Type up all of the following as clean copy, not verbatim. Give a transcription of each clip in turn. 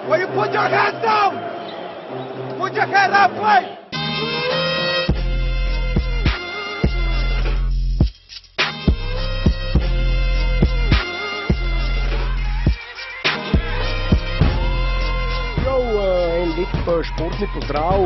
Will you put your hands down? Put your hands up, please! Lep športni pozdrav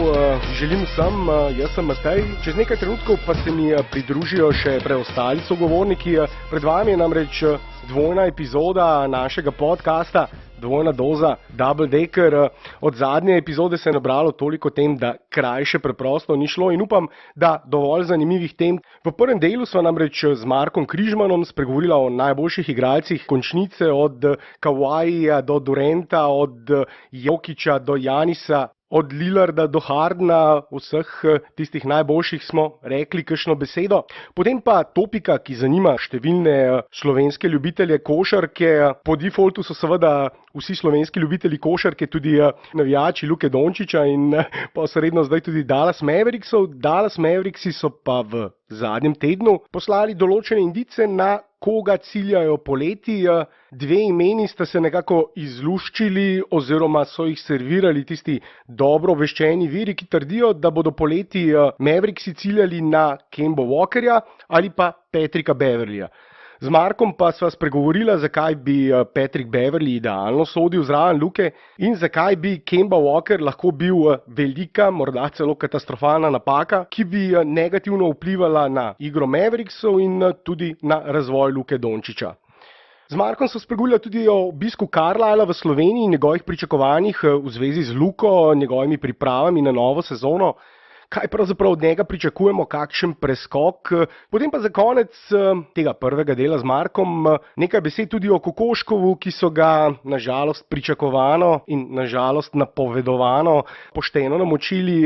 želim vsem, jaz sem Matej. Čez nekaj trenutkov pa se mi pridružijo še preostali sogovorniki. Pred vami je namreč dvojna epizoda našega podcasta, dvojna doza Double Decker. Od zadnje epizode se je nabralo toliko tem, da krajše preprosto ni šlo in upam, da dovolj zanimivih tem. V prvem delu sva namreč z Markom Križmanom spregovorila o najboljših igralcih končnice, od Kawhija do Duranta, od Jokića do Janisa, od Lillarda do Hardena, vseh tistih najboljših smo rekli kakšno besedo. Potem pa topika, ki zanima številne slovenske ljubitelje košarke. Po defaultu so seveda vsi slovenski ljubitelji košarke tudi navijači Luke Dončića in posredno zdaj tudi Dallas Mavericksov. Dallas Mavericksi so pa v zadnjem tednu poslali določene indice, na koga ciljajo poleti. Dve imeni sta se nekako izluščili oziroma so jih servirali tisti dobro obveščeni viri, ki trdijo, da bodo poleti Mavericksi ciljali na Kembo Walkerja ali pa Patricka Beverlyja. Z Markom pa sva spregovorila, zakaj bi Patrick Beverley idealno sodil zraven Luke in zakaj bi Kemba Walker lahko bil velika, morda celo katastrofalna napaka, ki bi negativno vplivala na igro Mavericksov in tudi na razvoj Luke Dončića. Z Markom so spregovorila tudi o obisku Carlisla v Sloveniji in njegovih pričakovanjih v zvezi z Luko, njegovimi pripravami na novo sezono. Kaj pravzaprav od njega pričakujemo, kakšen preskok. Potem pa za konec tega prvega dela z Markom nekaj besed tudi o Kokoškovu, ki so ga nažalost pričakovano in nažalost napovedovano pošteno namočili.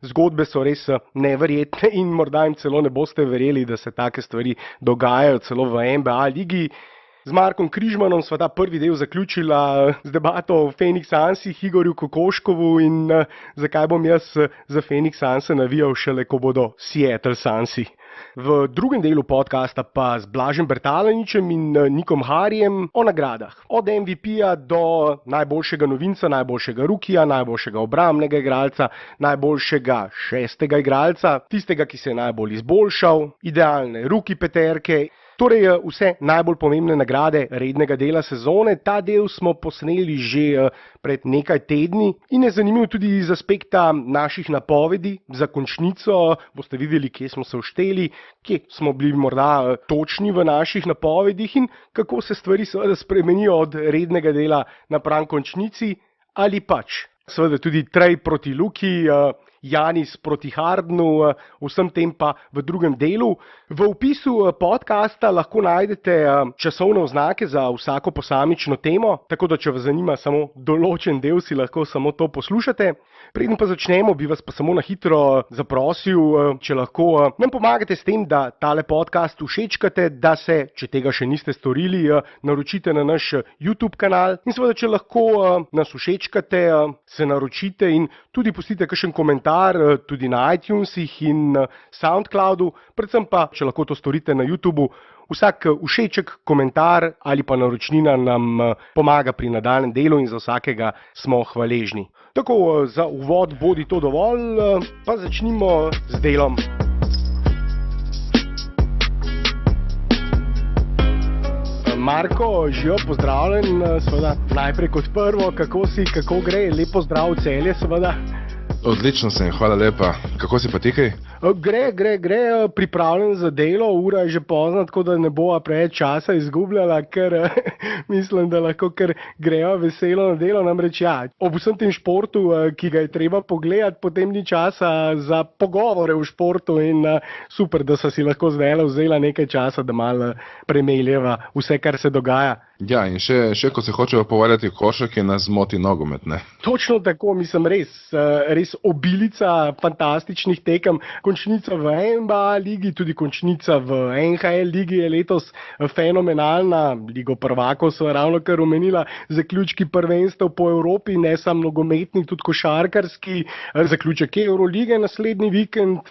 Zgodbe so res neverjetne in morda jim celo ne boste verjeli, da se take stvari dogajajo celo v NBA ligi. Z Markom Križmanom sva ta prvi del zaključila z debato o Phoenix Sunsih, Igorju Kokoškovu in zakaj bom jaz za Phoenix Sunse navijal šele, ko bodo Seattle Sunsi. V drugem delu podcasta pa z Blažem Bertalaničem in Nikom Harijem o nagradah. Od MVP-ja do najboljšega novinca, najboljšega rukija, najboljšega obrambnega igralca, najboljšega šestega igralca, tistega, ki se je najbolj izboljšal, idealne ruki peterke. Torej vse najbolj pomembne nagrade rednega dela sezone. Ta del smo posneli že pred nekaj tedni in je zanimiv tudi iz aspekta naših napovedi za končnico. Boste videli, kje smo se ušteli, kje smo bili morda točni v naših napovedih in kako se stvari seveda spremenijo od rednega dela napram končnici ali pač. Seveda tudi Trey proti Luki, Janis proti Hardenu, vsem tem pa v drugem delu. V opisu podcasta lahko najdete časovne oznake za vsako posamično temo, tako da če vas zanima samo določen del, si lahko samo to poslušate. Preden pa začnemo, bi vas pa samo na hitro zaprosil, če lahko nam pomagate s tem, da tale podcast všečkate, da se, če tega še niste storili, naročite na naš YouTube kanal in seveda, če lahko nas všečkate, se naročite in tudi pustite kakšen komentar tudi na iTunesih in Soundcloudu, predvsem pa, če lahko to storite na YouTubu. Vsak všeček, komentar ali pa naročnina nam pomaga pri nadaljnjem delu in za vsakega smo hvaležni. Tako, za uvod bodi to dovolj, pa začnimo z delom. Marko, živo, pozdravljen, seveda najprej kot prvo, kako si, kako gre, lep pozdrav v Celje, seveda. Odlično sem, hvala lepa. Kako si pa ti kaj? Gre, pripravljen za delo, ura je že pozna, tako da ne bova preveč časa izgubljala, ker mislim, da lahko kar greva veselo na delo. Namreč ob vsem tem športu, ki ga je treba pogledati, potem ni časa za pogovore v športu in super, da so si lahko zdaj vzela nekaj časa, da malo premeljeva vse, kar se dogaja. Ja, in še ko se hočejo pogovarjati o košarki, nas moti nogomet, ne? Točno tako, mislim, res obilica fantastičnih tekem. končnica v NBA ligi, tudi končnica v NHL ligi je letos fenomenalna. Ligo prvakov so ravno kar omenila, zaključki prvenstev po Evropi, ne samo nogometni, tudi košarkarski, zaključek Eurolige naslednji vikend.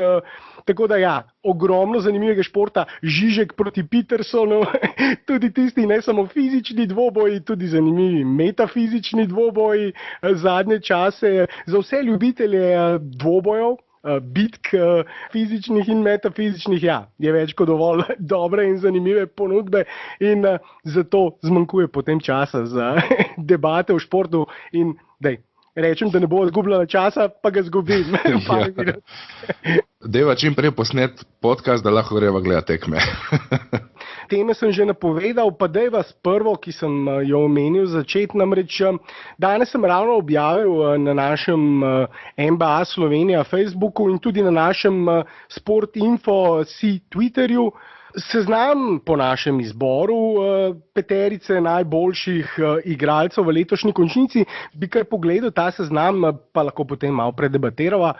Tako da ja, ogromno zanimivega športa, Žižek proti Petersonu, tudi tisti ne samo fizični dvoboji, tudi zanimivi metafizični dvoboji zadnje čase. Za vse ljubitelje dvobojev, bitk fizičnih in metafizičnih, ja, je več kot dovolj dobre in zanimive ponudbe in zato zmanjkuje potem časa za debate o športu in rečem, da ne bo izgubljala časa, pa ga izgubim. Deva čim prej posnet podcast, da lahko greva gledat tekme. Teme sem že napovedal, pa dejva s prvo, ki sem jo omenil začeti. Namreč danes sem ravno objavil na našem NBA Slovenija Facebooku in tudi na našem Sportinfo Twitterju seznam po našem izboru peterice najboljših igralcev v letošnji končnici. Bi kar pogledal ta seznam, pa lahko potem malo predebatirava.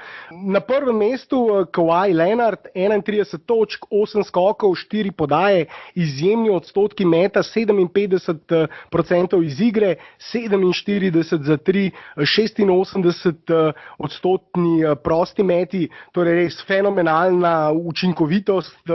Na prvem mestu Kawhi Leonard, 31 točk, 8 skokov, 4 podaje, izjemni odstotki meta, 57% iz igre, 47 za 3, 86 odstotni prosti meti, torej res fenomenalna učinkovitost.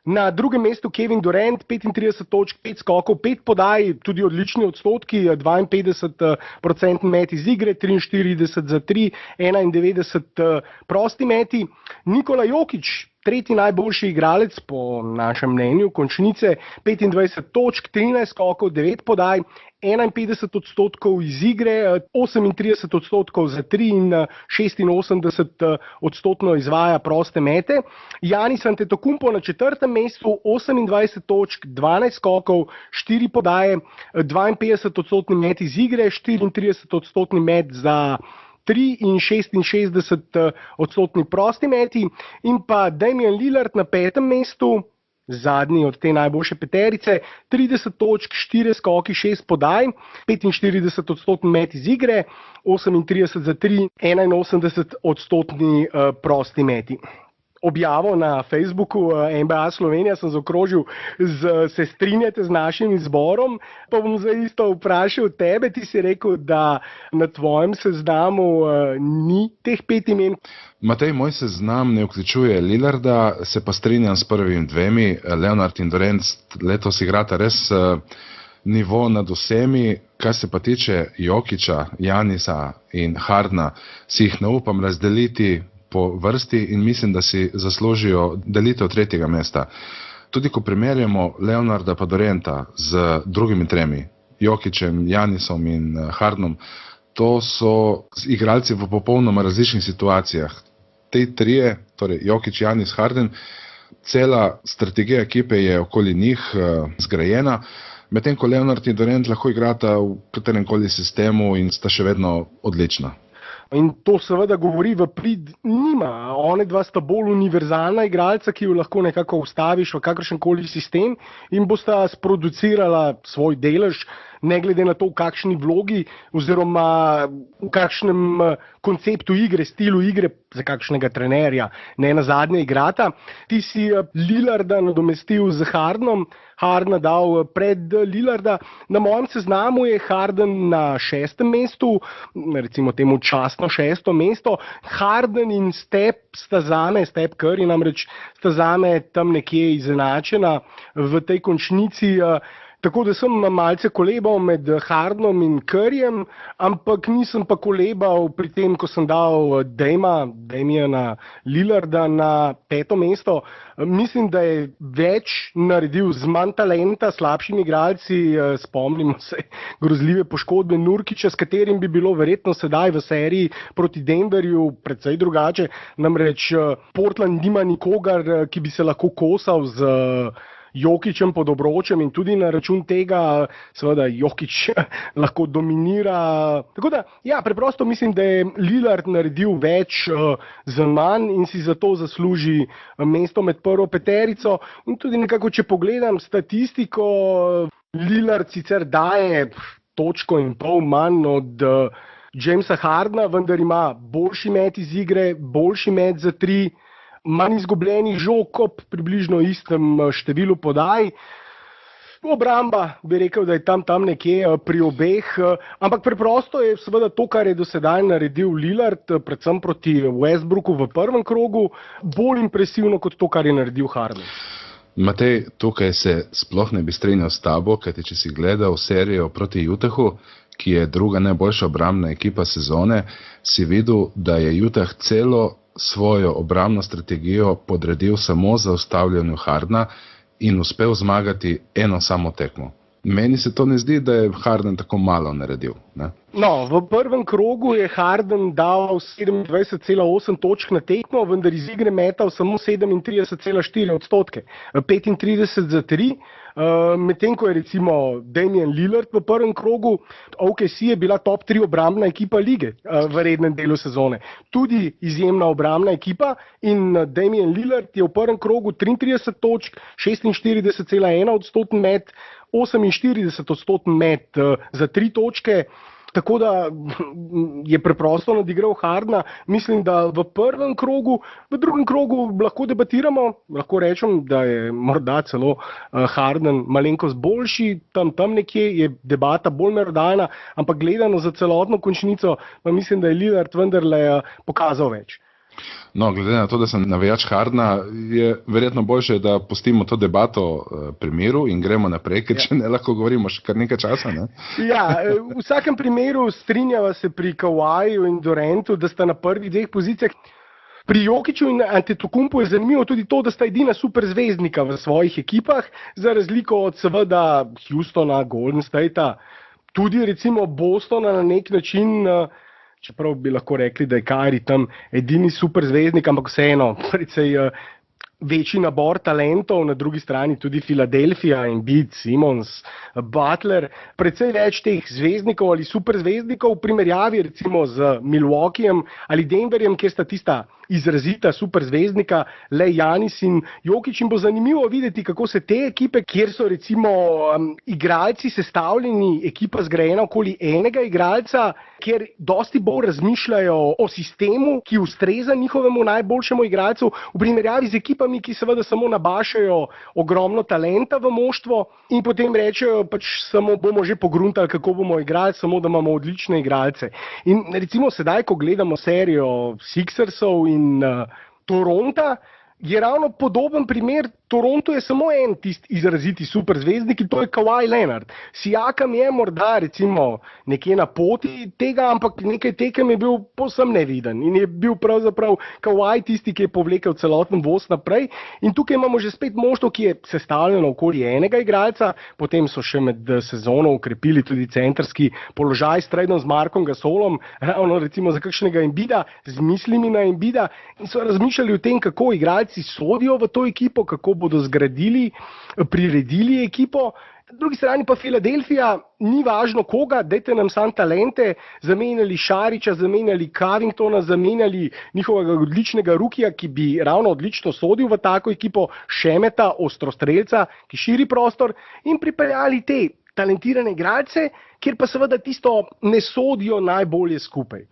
Na drugem mestu Kevin Durant, 35 točk, 5 skokov, 5 podaj, tudi odlični odstotki, 52% met iz igre, 43 za 3, 91 prosti meti. Nikola Jokić, tretji najboljši igralec po našem mnenju končnice, 25 točk, 13 skokov, 9 podaj, 51 odstotkov iz igre, 38 odstotkov za 3 in 86 odstotno izvaja proste mete. Giannis Antetokounmpo na četrtem mestu, 28 točk, 12 skokov, 4 podaje, 52 odstotni met iz igre, 34 odstotni met za 3 in 66 odstotni prosti meti. In pa Damian Lillard na petem mestu, zadnji od te najboljše peterice, 30 točk, 4 skoki, 6 podaj, 45 odstotni met iz igre, 38 za 3, 81 odstotni prosti meti. Objavo na Facebooku NBA Slovenija sem zaokrožil, se strinjate z našim izborom, pa bom zdaj isto vprašal tebe, ti si rekel, da na tvojem seznamu ni teh 5 imen. Matej, moj seznam ne vključuje Lillarda, se pa strinjam s prvimi dvemi. Leonard in Durant letos igrata res nivo nad vsemi. Kar se pa tiče Jokića, Giannisa in Hardna, si jih ne upam razdeliti po vrsti in mislim, da si zaslužijo delitev tretjega mesta. Tudi ko primerjamo Leonarda pa Duranta z drugimi tremi, Jokićem, Giannisom in Hardnom, to so igralci v popolnoma različnih situacijah. Te trije, torej Jokić, Giannis, Harden, cela strategija ekipe je okoli njih zgrajena, medtem ko Leonard in Durant lahko igrata v katerem koli sistemu in sta še vedno odlična. In to seveda govori v prid njima. One dva sta bolj univerzalna igralca, ki jo lahko nekako vstaviš v kakršenkoli sistem in bosta sproducirala svoj delež, ne glede na to, v kakšni vlogi oziroma v kakšnem konceptu igre, stilu igre, za kakšnega trenerja ne nazadnje igrata. Ti si Lillarda nadomestil z Hardnom, Hardna dal pred Lillarda. Na mojem seznamu je Harden na 6. mestu, recimo temu častno 6. mesto. Harden in Steph sta zame, Steph Curry namreč sta zame tam nekje izenačena v tej končnici. Tako da sem malce kolebal med Hardnom in Curryjem, ampak nisem pa kolebal pri tem, ko sem dal Damiana Lillarda na 5. mesto. Mislim, da je več naredil z manj talenta, slabšimi igralci. Spomnimo se grozljive poškodbe Nurkića, s katerim bi bilo verjetno sedaj v seriji proti Denverju precej drugače. Namreč Portland nima nikogar, ki bi se lahko kosal z Jokićem pod obročem in tudi na račun tega seveda Jokić lahko dominira. Tako da, ja, preprosto mislim, da je Lillard naredil več z manj in si zato zasluži mesto med prvo peterico. In tudi nekako, če pogledam statistiko, Lillard sicer daje 1,5 točke manj od Jamesa Hardna, vendar ima boljši met iz igre, boljši met za 3, manj izgubljenih žog ob približno istem številu podaj. Obramba bi rekel, da je tam nekje pri obeh, ampak preprosto je seveda to, kar je do sedaj naredil Lillard, predvsem proti Westbrooku v prvem krogu, bolj impresivno kot to, kar je naredil Harden. Matej, tukaj se sploh ne bi strinjal s tabo, kajti če si gledal serijo proti Utahu, ki je druga najboljša obrambna ekipa sezone, si videl, da je Utah celo svojo obrambno strategijo podredil samo zaustavljanju Hardena in uspel zmagati eno samo tekmo. Meni se to ne zdi, da je Harden tako malo naredil. Ne? No, v prvem krogu je Harden dal 27,8 točk na tekmo, vendar iz igre metal samo 37,4%, 35 za 3, medtem ko je recimo Damian Lillard v prvem krogu, OKC je bila top 3 obrambna ekipa lige v rednem delu sezone. Tudi izjemna obrambna ekipa in Damian Lillard je v prvem krogu 33 točk, 46,1% met, 48% met za 3 točke, tako da je preprosto nadigral Hardena. Mislim, da v prvem krogu, v drugem krogu lahko debatiramo, lahko rečem, da je morda celo Harden malenkost boljši, tam nekje je debata bolj merodajna, ampak gledano za celotno končnico, pa mislim, da je Lillard vendarle pokazal več. No, glede na to, da sem navijač Hardena, je verjetno boljše, da pustimo to debato pri miru in gremo naprej, ker če ne lahko govorimo še kar nekaj časa. Ne? Ja, v vsakem primeru strinjava se pri Kawhiju in Durantu, da sta na prvih dveh pozicijah. Pri Jokiću in Antetokounmpu je zanimivo tudi to, da sta edina superzvezdnika v svojih ekipah, za razliko od seveda Houstona, Golden Statea, tudi recimo Bostona na nek način. Čeprav bi lahko rekli, da je Kyrie tam edini superzvezdnik, ampak vseeno precej večji nabor talentov, na drugi strani tudi Philadelphia, Embiid, Simmons, Butler, precej več teh zvezdnikov ali superzvezdnikov v primerjavi recimo z Milwaukeejem ali Denverjem, kjer sta tista izrazita superzvezdnika le Giannis in Jokić, in bo zanimivo videti, kako se te ekipe, kjer so recimo igralci sestavljeni, ekipa zgrajena okoli enega igralca, kjer dosti bolj razmišljajo o sistemu, ki ustreza njihovemu najboljšemu igralcu, v primerjavi z ekipami, ki seveda samo nabašajo ogromno talenta v moštvo in potem rečejo, pač samo bomo že pogruntali, kako bomo igrali, samo da imamo odlične igralce. In recimo sedaj, ko gledamo serijo Sixersov in Toronta, je ravno podoben primer. Toronto je samo en tisti izraziti superzvezdnik in to je Kawhi Leonard. Siakam je morda recimo nekje na poti tega, ampak nekaj tekem je bil povsem neviden in je bil pravzaprav Kawhi tisti, ki je povlekel celoten voz naprej. In tukaj imamo že spet moštvo, ki je sestavljeno okoli enega igralca, potem so še med sezono ukrepili tudi centrski položaj s trading z Markom Gasolom, ravno recimo za kakšnega Embida, z mislimi na Embida, in so razmišljali o tem, kako igralci sodijo v to ekipo, kako bodo zgradili, priredili ekipo. Na drugi strani pa Philadelphia, ni važno koga, dajte nam sam talente, zamenjali Šarića, zamenjali Covingtona, zamenjali njihovega odličnega rukija, ki bi ravno odlično sodil v tako ekipo, Šemeta, ostrostrelca, ki širi prostor, in pripeljali te talentirane igralce, kjer pa seveda tisto ne sodijo najbolje skupaj.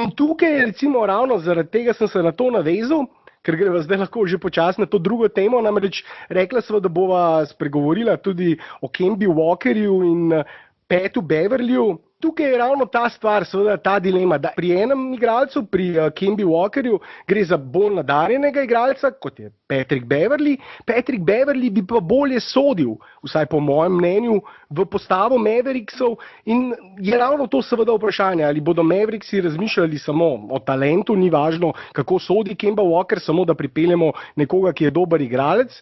In tukaj recimo ravno zaradi tega sem se na to navezal, ker greva zdaj lahko že počasno na to drugo temo, namreč rekla sva, da bova spregovorila tudi o Kembi Walkerju in Patu Beverlyju. Tukaj je ravno ta stvar, seveda ta dilema, da pri enem igralcu, pri Kembi Walkerju, gre za bolj nadarjenega igralca, kot je Patrick Beverly. Patrick Beverly bi pa bolje sodil, vsaj po mojem mnenju, v postavo Mavericksov, in je ravno to seveda vprašanje, ali bodo Mavericksi razmišljali samo o talentu, ni važno, kako sodi Kemba Walker, samo da pripeljemo nekoga, ki je dober igralec,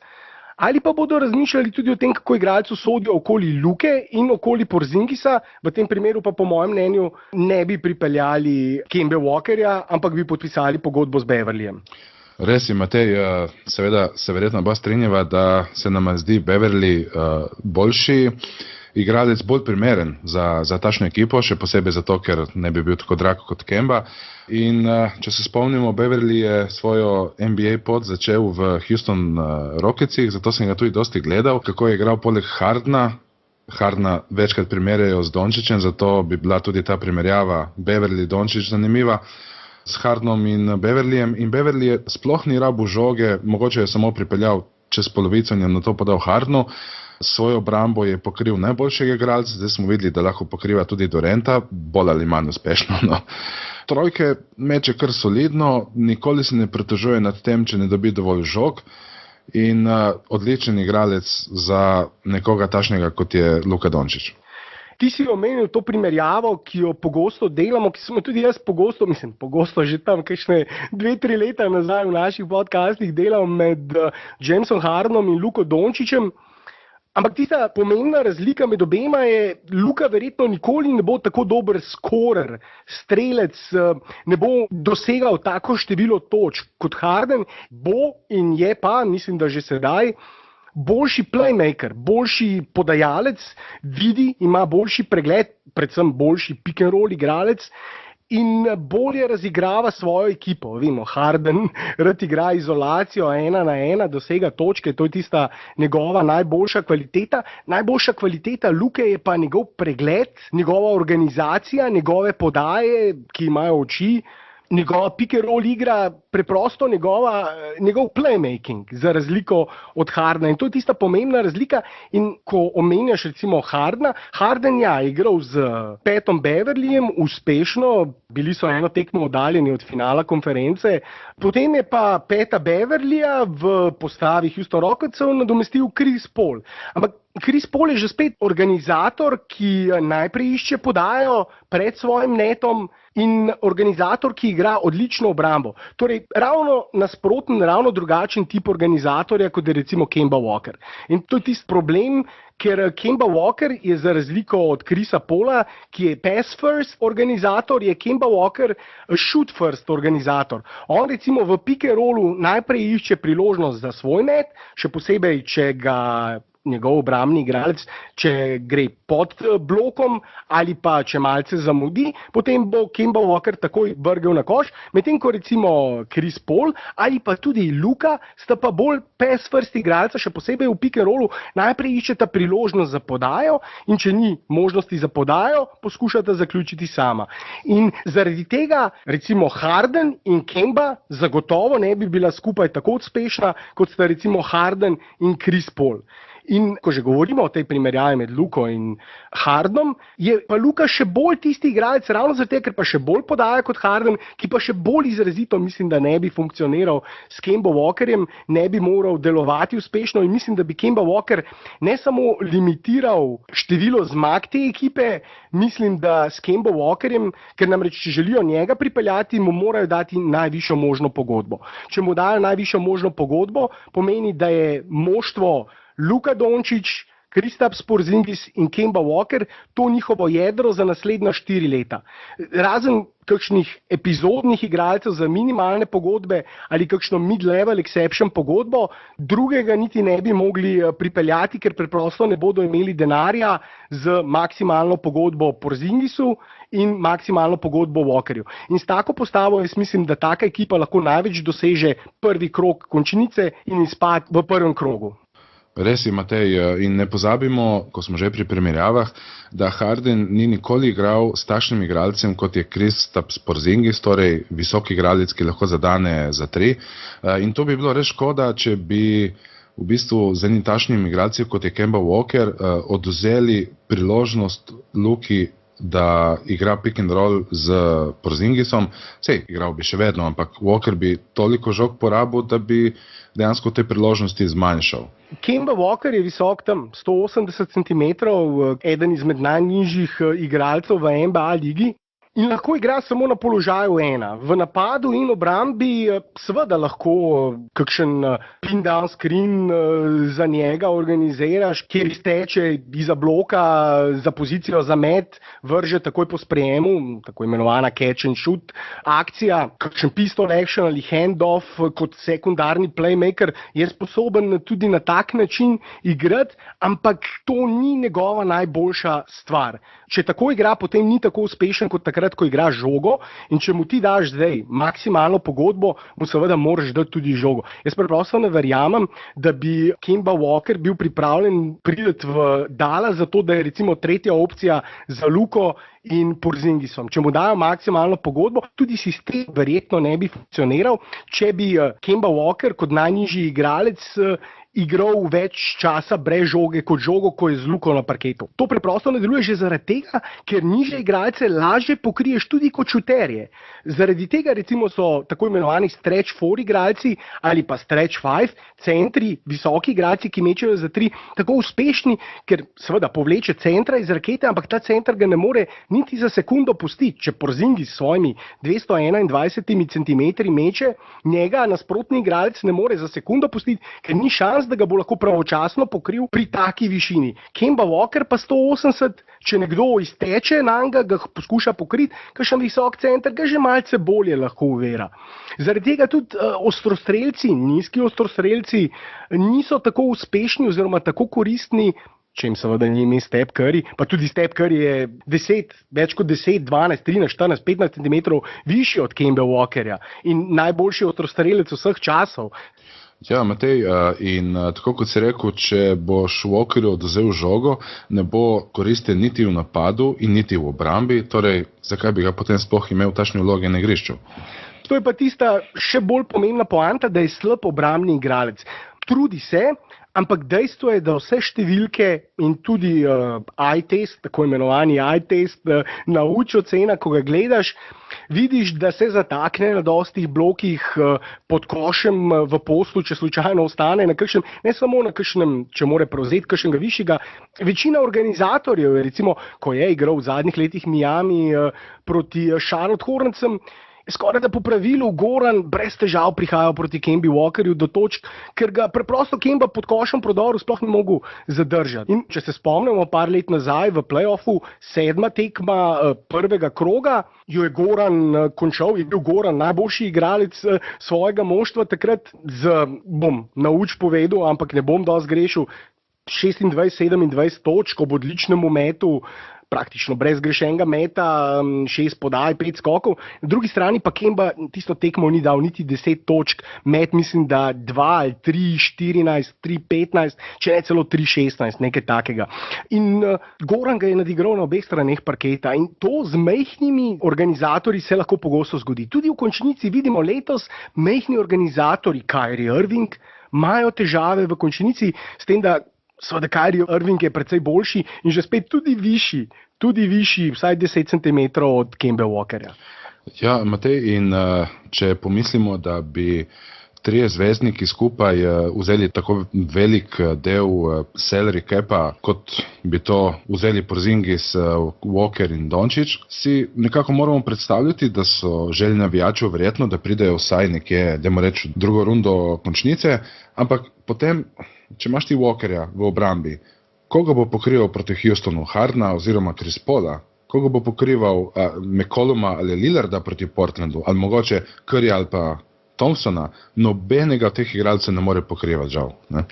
ali pa bodo razmišljali tudi o tem, kako igralcu sodijo okoli Luke in okoli Porzingisa, v tem primeru pa po mojem mnenju ne bi pripeljali Kembe Walkerja, ampak bi podpisali pogodbo z Beverlyjem. Res je, Matej, seveda se verjetno oba strinjava, da se nama zdi Beverly boljši igralec, bolj primeren za takšno ekipo, še posebej zato, ker ne bi bil tako drag kot Kemba. In če se spomnimo, Beverly je svojo NBA pot začel v Houston Rocketsih, zato sem ga tudi dosti gledal, kako je igral poleg Hardena večkrat primerjajo z Dončićem, zato bi bila tudi ta primerjava Beverly-Dončić zanimiva. s Hardnom in Beverlyjem in Beverly je sploh ni rabil žoge, mogoče je samo pripeljal čez polovico in je na to podal Hardnu. Svojo obrambo je pokril najboljšega igralca, zdaj smo videli, da lahko pokriva tudi Duranta, bolj ali manj uspešno. No. Trojke meče kar solidno, nikoli se ne pritožuje nad tem, če ne dobi dovolj žog in odličen igralec za nekoga takšnega, kot je Luka Dončić. Ti si omenil to primerjavo, ki jo pogosto delamo, ki smo tudi jaz pogosto že tam kakšne 2-3 leta nazaj v naših podcastih delal med Jamesom Hardenom in Luko Dončićem. Ampak tista pomembna razlika med obema je, Luka verjetno nikoli ne bo tako dober skorer, strelec, ne bo dosegal tako število točk kot Harden, bo in je pa, mislim, da že sedaj, boljši playmaker, boljši podajalec, vidi, ima boljši pregled, predvsem boljši pick and roll igralec in bolje razigrava svojo ekipo. Vemo, Harden rad igra izolacijo 1-1, dosega točke, to je tista njegova najboljša kvaliteta. Najboljša kvaliteta Luke je pa njegov pregled, njegova organizacija, njegove podaje, ki imajo oči, njegova pick and roll igra, preprosto njegov playmaking, za razliko od Hardna. In to je tista pomembna razlika. In ko omenjaš recimo Hardna, Harden je igral z Patom Beverlyjem uspešno, bili so eno tekmo oddaljeni od finala konference, potem je pa Pata Beverlyja v postavi Houston Rocketsov nadomestil Chris Paul. Ampak Chris Paul je že spet organizator, ki najprej išče podajo pred svojim netom in organizator, ki igra odlično obrambo. Torej, ravno nasproten, ravno drugačen tip organizatorja, kot je recimo Kemba Walker. In to je tisti problem, ker Kemba Walker je za razliko od Chrisa Paula, ki je pass first organizator, je Kemba Walker shoot first organizator. On recimo v pick and rollu najprej išče priložnost za svoj net, še posebej, če ga njegov obrambni igralec, če gre pod blokom ali pa če malce zamudi, potem bo Kemba Walker takoj vrgel na koš, medtem ko recimo Chris Paul ali pa tudi Luka sta pa bolj pass first igralca, še posebej v pick and rollu, najprej iščeta priložnost za podajo in če ni možnosti za podajo, poskušata zaključiti sama. In zaradi tega recimo Harden in Kemba zagotovo ne bi bila skupaj tako uspešna, kot sta recimo Harden in Chris Paul. In ko že govorimo o tej primerjavi med Luko in Hardenom, je pa Luka še bolj tisti igralec, ravno zato, ker pa še bolj podaja kot Harden, ki pa še bolj izrazito mislim, da ne bi funkcioniral s Kemba Walkerjem, ne bi moral delovati uspešno in mislim, da bi Kemba Walker ne samo limitiral število zmag te ekipe, mislim, da s Kemba Walkerjem, ker namreč, če želijo njega pripeljati, mu morajo dati najvišjo možno pogodbo. Če mu dajo najvišjo možno pogodbo, pomeni, da je moštvo Luka Dončić, Kristaps Porzingis in Kemba Walker to njihovo jedro za naslednja 4 leta. Razen kakšnih epizodnih igralcev za minimalne pogodbe ali kakšno mid-level exception pogodbo, drugega niti ne bi mogli pripeljati, ker preprosto ne bodo imeli denarja z maksimalno pogodbo Porzingisu in maksimalno pogodbo Walkerju. In s tako postavo jaz mislim, da taka ekipa lahko največ doseže prvi krog končnice in izpad v prvem krogu. Res je, Matej, in ne pozabimo, ko smo že pri primerjavah, da Harden ni nikoli igral s takšnim igralcem, kot je Kristaps Porzingis, torej visok igralec, ki lahko zadane za 3. In to bi bilo res škoda, če bi v bistvu z enim takšnim igralcem, kot je Kemba Walker, odvzeli priložnost Luki, da igra pick and roll z Porzingisom. Sej, igral bi še vedno, ampak Walker bi toliko žog porabil, da bi dejansko te priložnosti zmanjšal. Kemba Walker je visok tam 180 cm, eden izmed najnižjih igralcev v NBA ligi. In lahko igra samo na položaju 1. V napadu in obrambi seveda lahko kakšen pin down screen za njega organiziraš, kjer izteče iza bloka za pozicijo za met, vrže takoj po sprejemu, tako imenovana catch and shoot akcija, kakšen pistol action ali handoff kot sekundarni playmaker je sposoben tudi na tak način igrati, ampak to ni njegova najboljša stvar. Če tako igra, potem ni tako uspešen kot takrat, takrat, ko igraš žogo, in če mu ti daš zdaj maksimalno pogodbo, mu seveda moraš dati tudi žogo. Jaz preprosto ne verjamem, da bi Kemba Walker bil pripravljen priti v Dallas zato, da je recimo tretja opcija za Luko in Porzingisom. Če mu dajo maksimalno pogodbo, tudi sistem verjetno ne bi funkcioniral, če bi Kemba Walker kot najnižji igralec igral več časa brez žoge kot žogo, ko je z Luko na parketu. To preprosto ne deluje že zaradi tega, ker nižje igralce lažje pokriješ tudi kot šuterje. Zaradi tega recimo so tako imenovani stretch 4 igralci ali pa stretch 5, centri, visoki igralci, ki mečejo za 3, tako uspešni, ker seveda povleče centra iz rakete, ampak ta center ga ne more niti za sekundo pustiti. Če Porzingis s svojimi 221 centimetri meče, njega nasprotni igralec ne more za sekundo pustiti, ker ni šans, da ga bo lahko pravočasno pokril pri taki višini. Kemba Walker pa 180, če nekdo izteče nanj, ga poskuša pokriti, kakšen visok center ga že malce bolje lahko uvera. Zaradi tega tudi ostrostrelci, nizki ostrostrelci niso tako uspešni oziroma tako koristni, če jim seveda ni ime Steph Curry, pa tudi Steph Curry je več kot 10, 12, 13, 14, 15 cm višji od Kemba Walkerja in najboljši ostrostrelec vseh časov. Ja, Matej, in tako kot si rekel, če boš Walkerju odvzel žogo, ne bo koristen niti v napadu in niti v obrambi, torej zakaj bi ga potem sploh imel v takšni vlogi na igrišču? To je pa tista še bolj pomembna poanta, da je slab obrambni igralec. Trudi se, ampak dejstvo je, da vse številke in tudi eye test, tako imenovani eye test, nauči ocena, ko ga gledaš, vidiš, da se zatakne na dostih blokih pod košem v postu, če slučajno ostane na kakšnem, ne samo na kakšnem, če more prevzeti kakšnega višjega. Večina organizatorjev, recimo, ko je igral v zadnjih letih Miami proti Charlotte Hornetsem, skoraj da po pravilu Goran brez težav prihajal proti Kembi Walkerju do točk, ker ga preprosto Kemba pod košem prodoru sploh ni mogel zadržati. In če se spomnimo par let nazaj v play-offu, 7. tekma prvega kroga, jo je Goran končal, je bil Goran najboljši igralec svojega moštva takrat bom nauč povedal, ampak ne bom dosti grešil, 26-27 točk ob odličnem metu, praktično brez grešenega meta, 6 podaj, 5 skokov. Na drugi strani pa Kemba tisto tekmo ni dal niti 10 točk, met mislim, da 2 ali 3, 14, 3, 15, če ne celo 3, 16, nekaj takega. In Goran ga je nadigral na obeh straneh parketa in to z majhnimi organizatorji se lahko pogosto zgodi. Tudi v končnici vidimo letos majhni organizatorji, Kyrie Irving, imajo težave v končnici s tem, da seveda Kyrie Irving je precej boljši in že spet tudi višji, vsaj 10 cm od Kemba Walkerja. Ja, Matej, in če pomislimo, da bi trije zvezdniki skupaj vzeli tako velik del salary capa, kot bi to vzeli Porzingis, Walker in Doncic, si nekako moramo predstavljati, da so želje navijačev verjetno, da pridejo vsaj nekje, dajmo reči, drugo rundo končnice, ampak potem, če imaš ti Walkerja v obrambi, koga bo pokrival proti Houstonu? Hardna oziroma Chris Paula? Koga bo pokrival McColluma ali Lillarda proti Portlandu? Ali mogoče Curry ali pa Thompsona? Nobenega od teh igralcev ne more pokrivati, žal. Ne?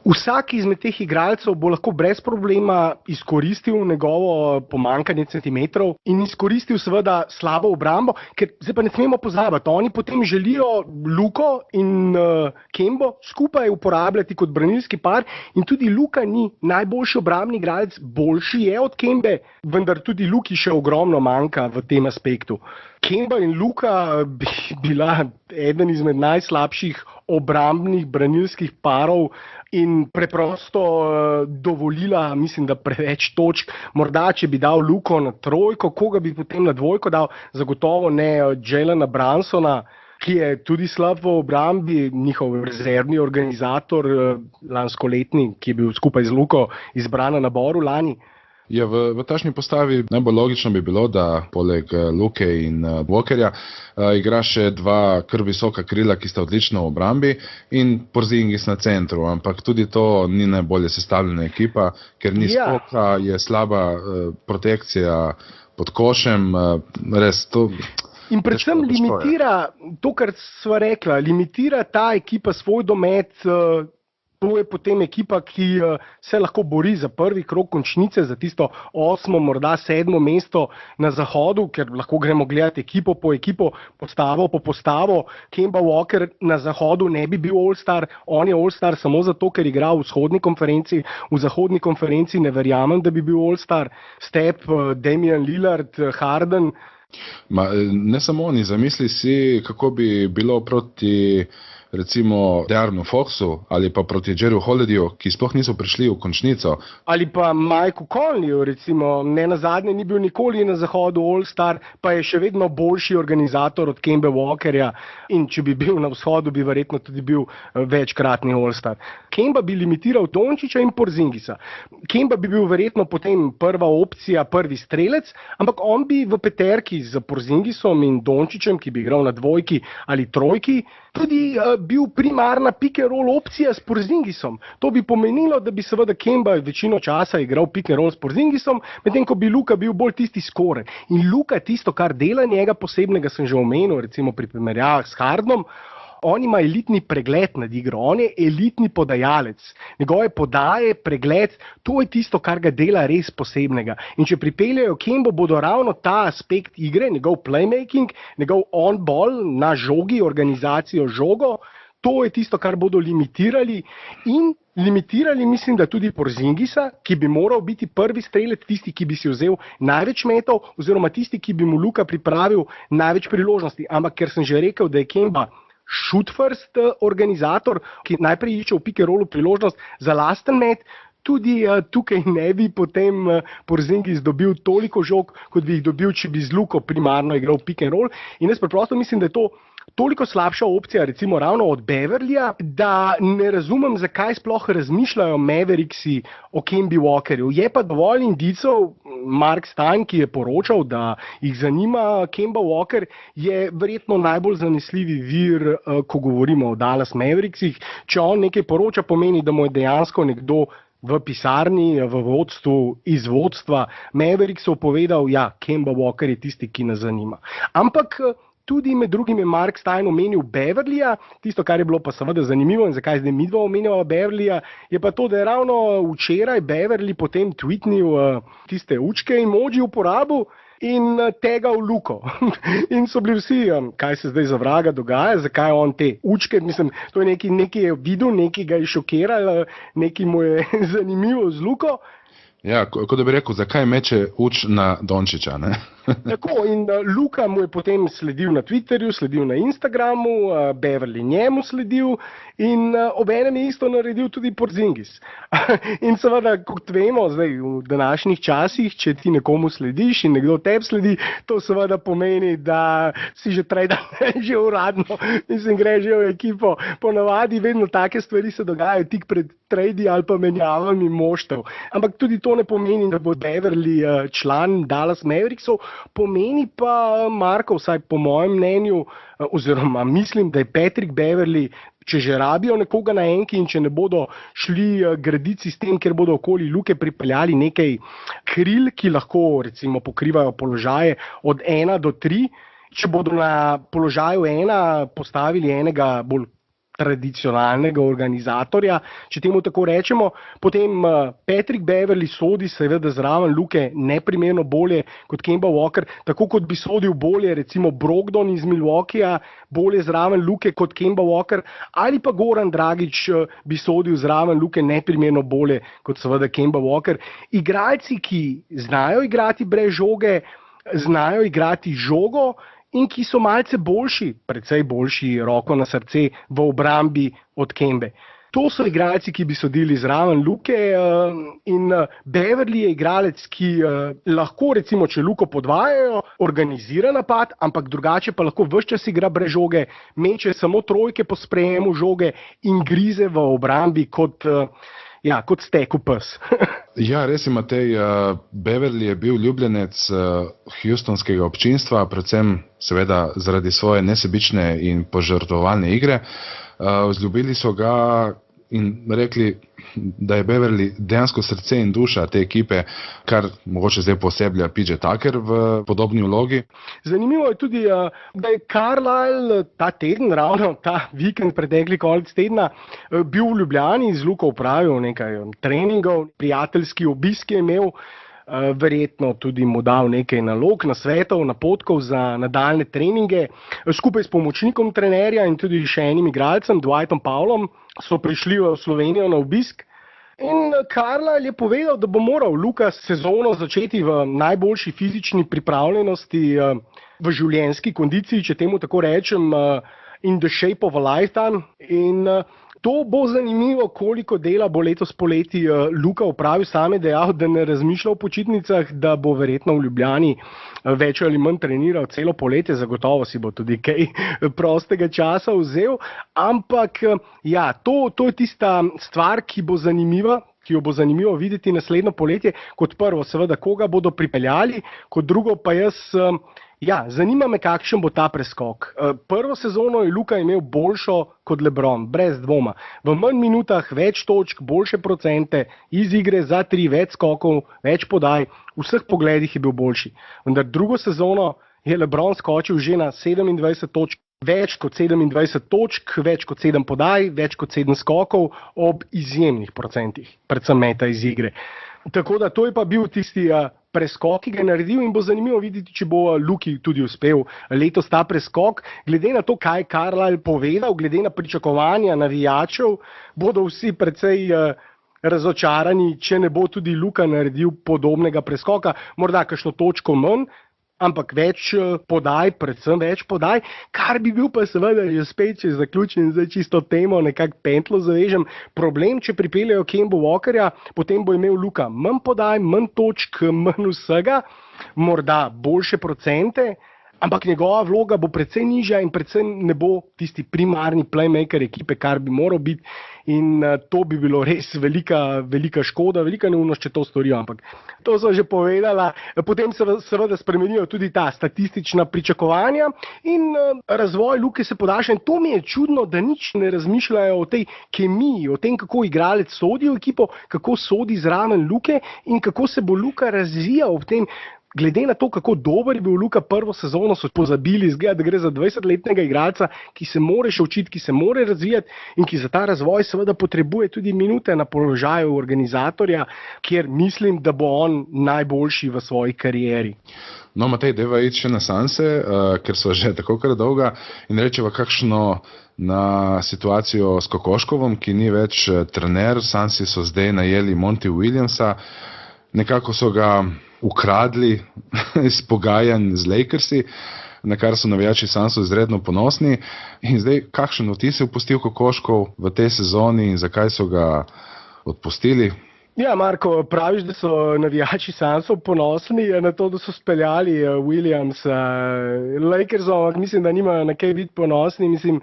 Vsak izmed teh igralcev bo lahko brez problema izkoristil njegovo pomanjkanje centimetrov in izkoristil seveda slabo obrambo, ker zdaj pa ne smemo pozabiti, oni potem želijo Luko in Kembo skupaj uporabljati kot branilski par in tudi Luka ni najboljši obrambni igralec, boljši je od Kembe, vendar tudi Luki še ogromno manjka v tem aspektu. Kemba in Luka bi bila eden izmed najslabših obrambnih branilskih parov in preprosto dovolila, mislim, da preveč točk. Morda, če bi dal Luko na trojko, koga bi potem na dvojko dal, zagotovo ne Jalena Brunsona, ki je tudi slab v obrambi, njihov rezervni organizator lanskoletni, ki je bil skupaj z Luko izbran na naboru lani. Ja, v takšni postavi najbolj logično bi bilo, da poleg Luke in Walkerja igra še dva kar visoka krila, ki sta odlična v obrambi, in Porzingis na centru, ampak tudi to ni najbolje sestavljena ekipa, ker ni skoka, je slaba protekcija pod košem, res to... In predvsem limitira to, kar sva rekla, limitira ta ekipa svoj domet To je potem ekipa, ki se lahko bori za prvi krog končnice, za tisto 8., morda 7. mesto na zahodu, ker lahko gremo gledati ekipo po ekipo, postavo po postavo. Kemba Walker na zahodu ne bi bil All-Star, on je All-Star samo zato, ker igra v vzhodni konferenci. V zahodni konferenci ne verjamem, da bi bil All-Star. Steph, Damian Lillard, Harden. Ne samo oni, zamisli si, kako bi bilo proti recimo De'Aronu Foxu ali pa proti Jerryju Holidayju, ki sploh niso prišli v končnico. Ali pa Mikeu Conleyju, recimo, ne nazadnje ni bil nikoli na zahodu All-Star, pa je še vedno boljši organizator od Kembe Walkerja in če bi bil na vzhodu, bi verjetno tudi bil večkratni All-Star. Kemba bi limitiral Dončića in Porzingisa. Kemba bi bil verjetno potem prva opcija, prvi strelec, ampak on bi v peterki z Porzingisom in Dončićem, ki bi igral na dvojki ali trojki, tudi bil primarna pick and roll opcija s Porzingisom. To bi pomenilo, da bi seveda Kemba večino časa igral pick and roll s Porzingisom, medtem ko bi Luka bil bolj tisti skorer. In Luka tisto, kar dela njega posebnega, sem že omenil, recimo pri primerjavah s Hardenom, on ima elitni pregled nad igro, on je elitni podajalec. Njegove podaje, pregled, to je tisto, kar ga dela res posebnega. In če pripeljajo Kembo, bodo ravno ta aspekt igre, njegov playmaking, njegov on-ball na žogi, organizacijo žogo, to je tisto, kar bodo limitirali in limitirali, mislim, da tudi Porzingisa, ki bi moral biti prvi strelec, tisti, ki bi si vzel največ metov, oziroma tisti, ki bi mu Luka pripravil največ priložnosti. Ampak ker sem že rekel, da je Kemba shoot first organizator, ki najprej išče v pick and rollu priložnost za lasten met, tudi tukaj ne bi potem Porzingis dobil toliko žog, kot bi jih dobil, če bi z Luko primarno igral pick and roll. In jaz preprosto mislim, da je to toliko slabša opcija, recimo ravno od Beverlyja, da ne razumem, zakaj sploh razmišljajo Mavericksi o Kembi Walkerju. Je pa dovolj indicov, Mark Stein, ki je poročal, da jih zanima Kemba Walker, je verjetno najbolj zanesljivi vir, ko govorimo o Dallas Mavericksih. Če on nekaj poroča, pomeni, da mu je dejansko nekdo v pisarni, v vodstvu, iz vodstva Mavericksov povedal, ja, Kemba Walker je tisti, ki nas zanima. Ampak tudi med drugim je Mark Stein omenil Beverlyja, tisto, kar je bilo pa seveda zanimivo in zakaj zdaj midva omenjava Beverlyja, je pa to, da je ravno včeraj Beverly potem tweetnil tiste učke emoji uporabil in tegal Luko. In so bili vsi, kaj se zdaj za vraga dogaja, zakaj on te učke, mislim, to je nekaj je videl, nekaj ga je šokiralo, nekaj mu je zanimivo z Luko. Ja, kot da bi rekel, zakaj meče uč na Dončića, ne? Tako, in Luka mu je potem sledil na Twitterju, sledil na Instagramu, Beverly njemu sledil in obenem je isto naredil tudi Porzingis. In seveda, kot vemo, zdaj v današnjih časih, če ti nekomu slediš in nekdo tebi sledi, to seveda pomeni, da si že že uradno, mislim, gre že v ekipo. Ponavadi vedno take stvari se dogajajo tik pred tradi ali pa menjavami moštev. Ampak tudi to ne pomeni, da bo Beverly član Dallas Mavericksov, pomeni pa, Marko, vsaj po mojem mnenju, oziroma mislim, da je Patrick Beverly, če že rabijo nekoga na enki in če ne bodo šli graditi sistem, kjer bodo okoli Luke pripeljali nekaj kril, ki lahko recimo pokrivajo položaje od 1 do 3, če bodo na položaju 1 postavili enega bolj tradicionalnega organizatorja, če temu tako rečemo, potem Patrick Beverly sodi seveda zraven Luke neprimerno bolje kot Kemba Walker, tako kot bi sodil bolje recimo Brogdon iz Milwaukeeja, bolje zraven Luke kot Kemba Walker, ali pa Goran Dragić bi sodil zraven Luke neprimerno bolje kot seveda Kemba Walker. Igralci, ki znajo igrati brez žoge, znajo igrati žogo, in ki so malce boljši, precej boljši, roko na srce, v obrambi od Kembe. To so igralci, ki bi sodili zraven Luke in Beverly je igralec, ki lahko, recimo, če Luko podvajajo, organizira napad, ampak drugače pa lahko ves čas igra brez žoge, meče samo trojke po sprejemu žoge in grize v obrambi kot stekel pes. Ja, res je, Matej, Beverly je bil ljubljenec houstonskega občinstva, predvsem seveda zaradi svoje nesebične in požrtvovalne igre. Vzljubili so ga in rekli, da je Beverly dejansko srce in duša te ekipe, kar mogoče zdaj poseblja PJ Tucker v podobni vlogi. Zanimivo je tudi, da je Carlisle ta teden, ravno ta vikend, pretekli konec tedna, bil v Ljubljani, z Luko opravil nekaj treningov, prijateljski obisk je imel, verjetno tudi mu dal nekaj nalog, nasvetov, napotkov za nadaljne treninge. Skupaj s pomočnikom trenerja in tudi še enim igralcem, Dwightom Powellom, so prišli v Slovenijo na obisk. In Carlisle je povedal, da bo moral Luka sezono začeti v najboljši fizični pripravljenosti, v življenjski kondiciji, če temu tako rečem, in the shape of a lifetime. In to bo zanimivo, koliko dela bo letos poleti Luka opravil. Sam je dejal, da ne razmišlja o počitnicah, da bo verjetno v Ljubljani več ali manj treniral celo poletje, zagotovo si bo tudi kaj prostega časa vzel. Ampak ja, to je tista stvar, ki jo bo zanimivo videti naslednjo poletje. Kot prvo, seveda, koga bodo pripeljali, kot drugo pa zanima me, kakšen bo ta preskok. Prvo sezono je Luka imel boljšo kot LeBron, brez dvoma. V manj minutah, več točk, boljše procente, iz igre za 3, več skokov, več podaj, v vseh pogledih je bil boljši. Vendar drugo sezono je LeBron skočil že na 27 točk, več kot 27 točk, več kot 7 podaj, več kot 7 skokov ob izjemnih procentih, predvsem meta iz igre. Tako da to je pa bil tisti preskok, ki ga je naredil, in bo zanimivo videti, če bo Luki tudi uspel letos ta preskok. Glede na to, kaj je Carlisle povedal, glede na pričakovanja navijačev, bodo vsi precej razočarani, če ne bo tudi Luka naredil podobnega preskoka, morda kakšno točko manj, ampak več podaj, predvsem več podaj, kar bi bil pa seveda že spet, če zaključim zdaj čisto temo, nekako pentlo zavežem, problem, če pripeljejo Kembo Walkerja, potem bo imel Luka manj podaj, manj točk, manj vsega, morda boljše procente, ampak njegova vloga bo precej nižja in predvsem ne bo tisti primarni playmaker ekipe, kar bi moral biti, in to bi bilo res velika škoda, velika neumnost, če to storijo, ampak to so že povedala. Potem se seveda spremenijo tudi ta statistična pričakovanja in razvoj Luke se podaljša, in to mi je čudno, da nič ne razmišljajo o tej kemiji, o tem, kako igralec sodi v ekipo, kako sodi zraven Luke in kako se bo Luka razvijal v tem. Glede na to, kako dober je bil Luka prvo sezono, so pozabili, izgleda, da gre za 20-letnega igralca, ki se more še učiti, ki se more razvijati in ki za ta razvoj seveda potrebuje tudi minute na položaju organizatorja, kjer mislim, da bo on najboljši v svoji karieri. No, Matej, deva iti še na Sanse, ker so že tako kar dolga, in rečeva kakšno na situacijo s Kokoškovom, ki ni več trener. Sansi so zdaj najeli Monty Williamsa, nekako so ga ukradli iz pogajanj z Lakersi, na kar so navijači Sansov izredno ponosni. In zdaj, kakšen vtis je pustil Kokoškov v tej sezoni in zakaj so ga odpustili? Ja, Marko, praviš, da so navijači Sansov ponosni na to, da so speljali Williamsa Lakersom, ampak mislim, da nimajo na kaj biti ponosni. Mislim,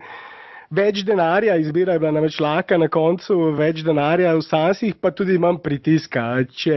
več denarja, izbira je bila namreč lahka na koncu, več denarja v Sansih, pa tudi manj pritiska. Če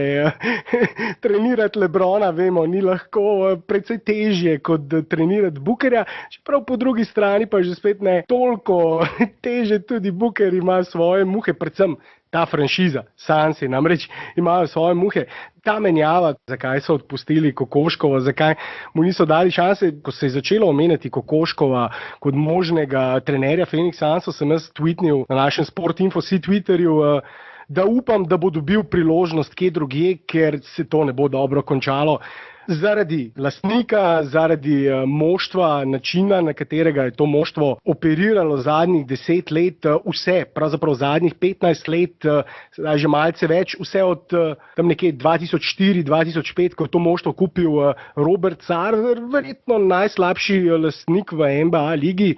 trenirati LeBrona, vemo, ni lahko, precej težje kot trenirati Bookerja, čeprav po drugi strani pa že spet ne toliko teže, tudi Booker ima svoje muhe, predvsem ta franšiza, Sansi, namreč imajo svoje muhe. Ta menjava, zakaj so odpustili Kokoškova, zakaj mu niso dali šanse, ko se je začelo omenjati Kokoškova kot možnega trenerja Phoenix Sunsov, sem jaz tweetnil na našem Sportinfo Twitterju, da upam, da bo dobil priložnost kje drugje, ker se to ne bo dobro končalo. Zaradi lastnika, zaradi moštva, načina, na katerega je to moštvo operiralo zadnjih 10 let, vse, pravzaprav zadnjih 15 let, že malce več, vse od tam nekje 2004-2005, ko je to moštvo kupil Robert Sarver, verjetno najslabši lastnik v NBA ligi.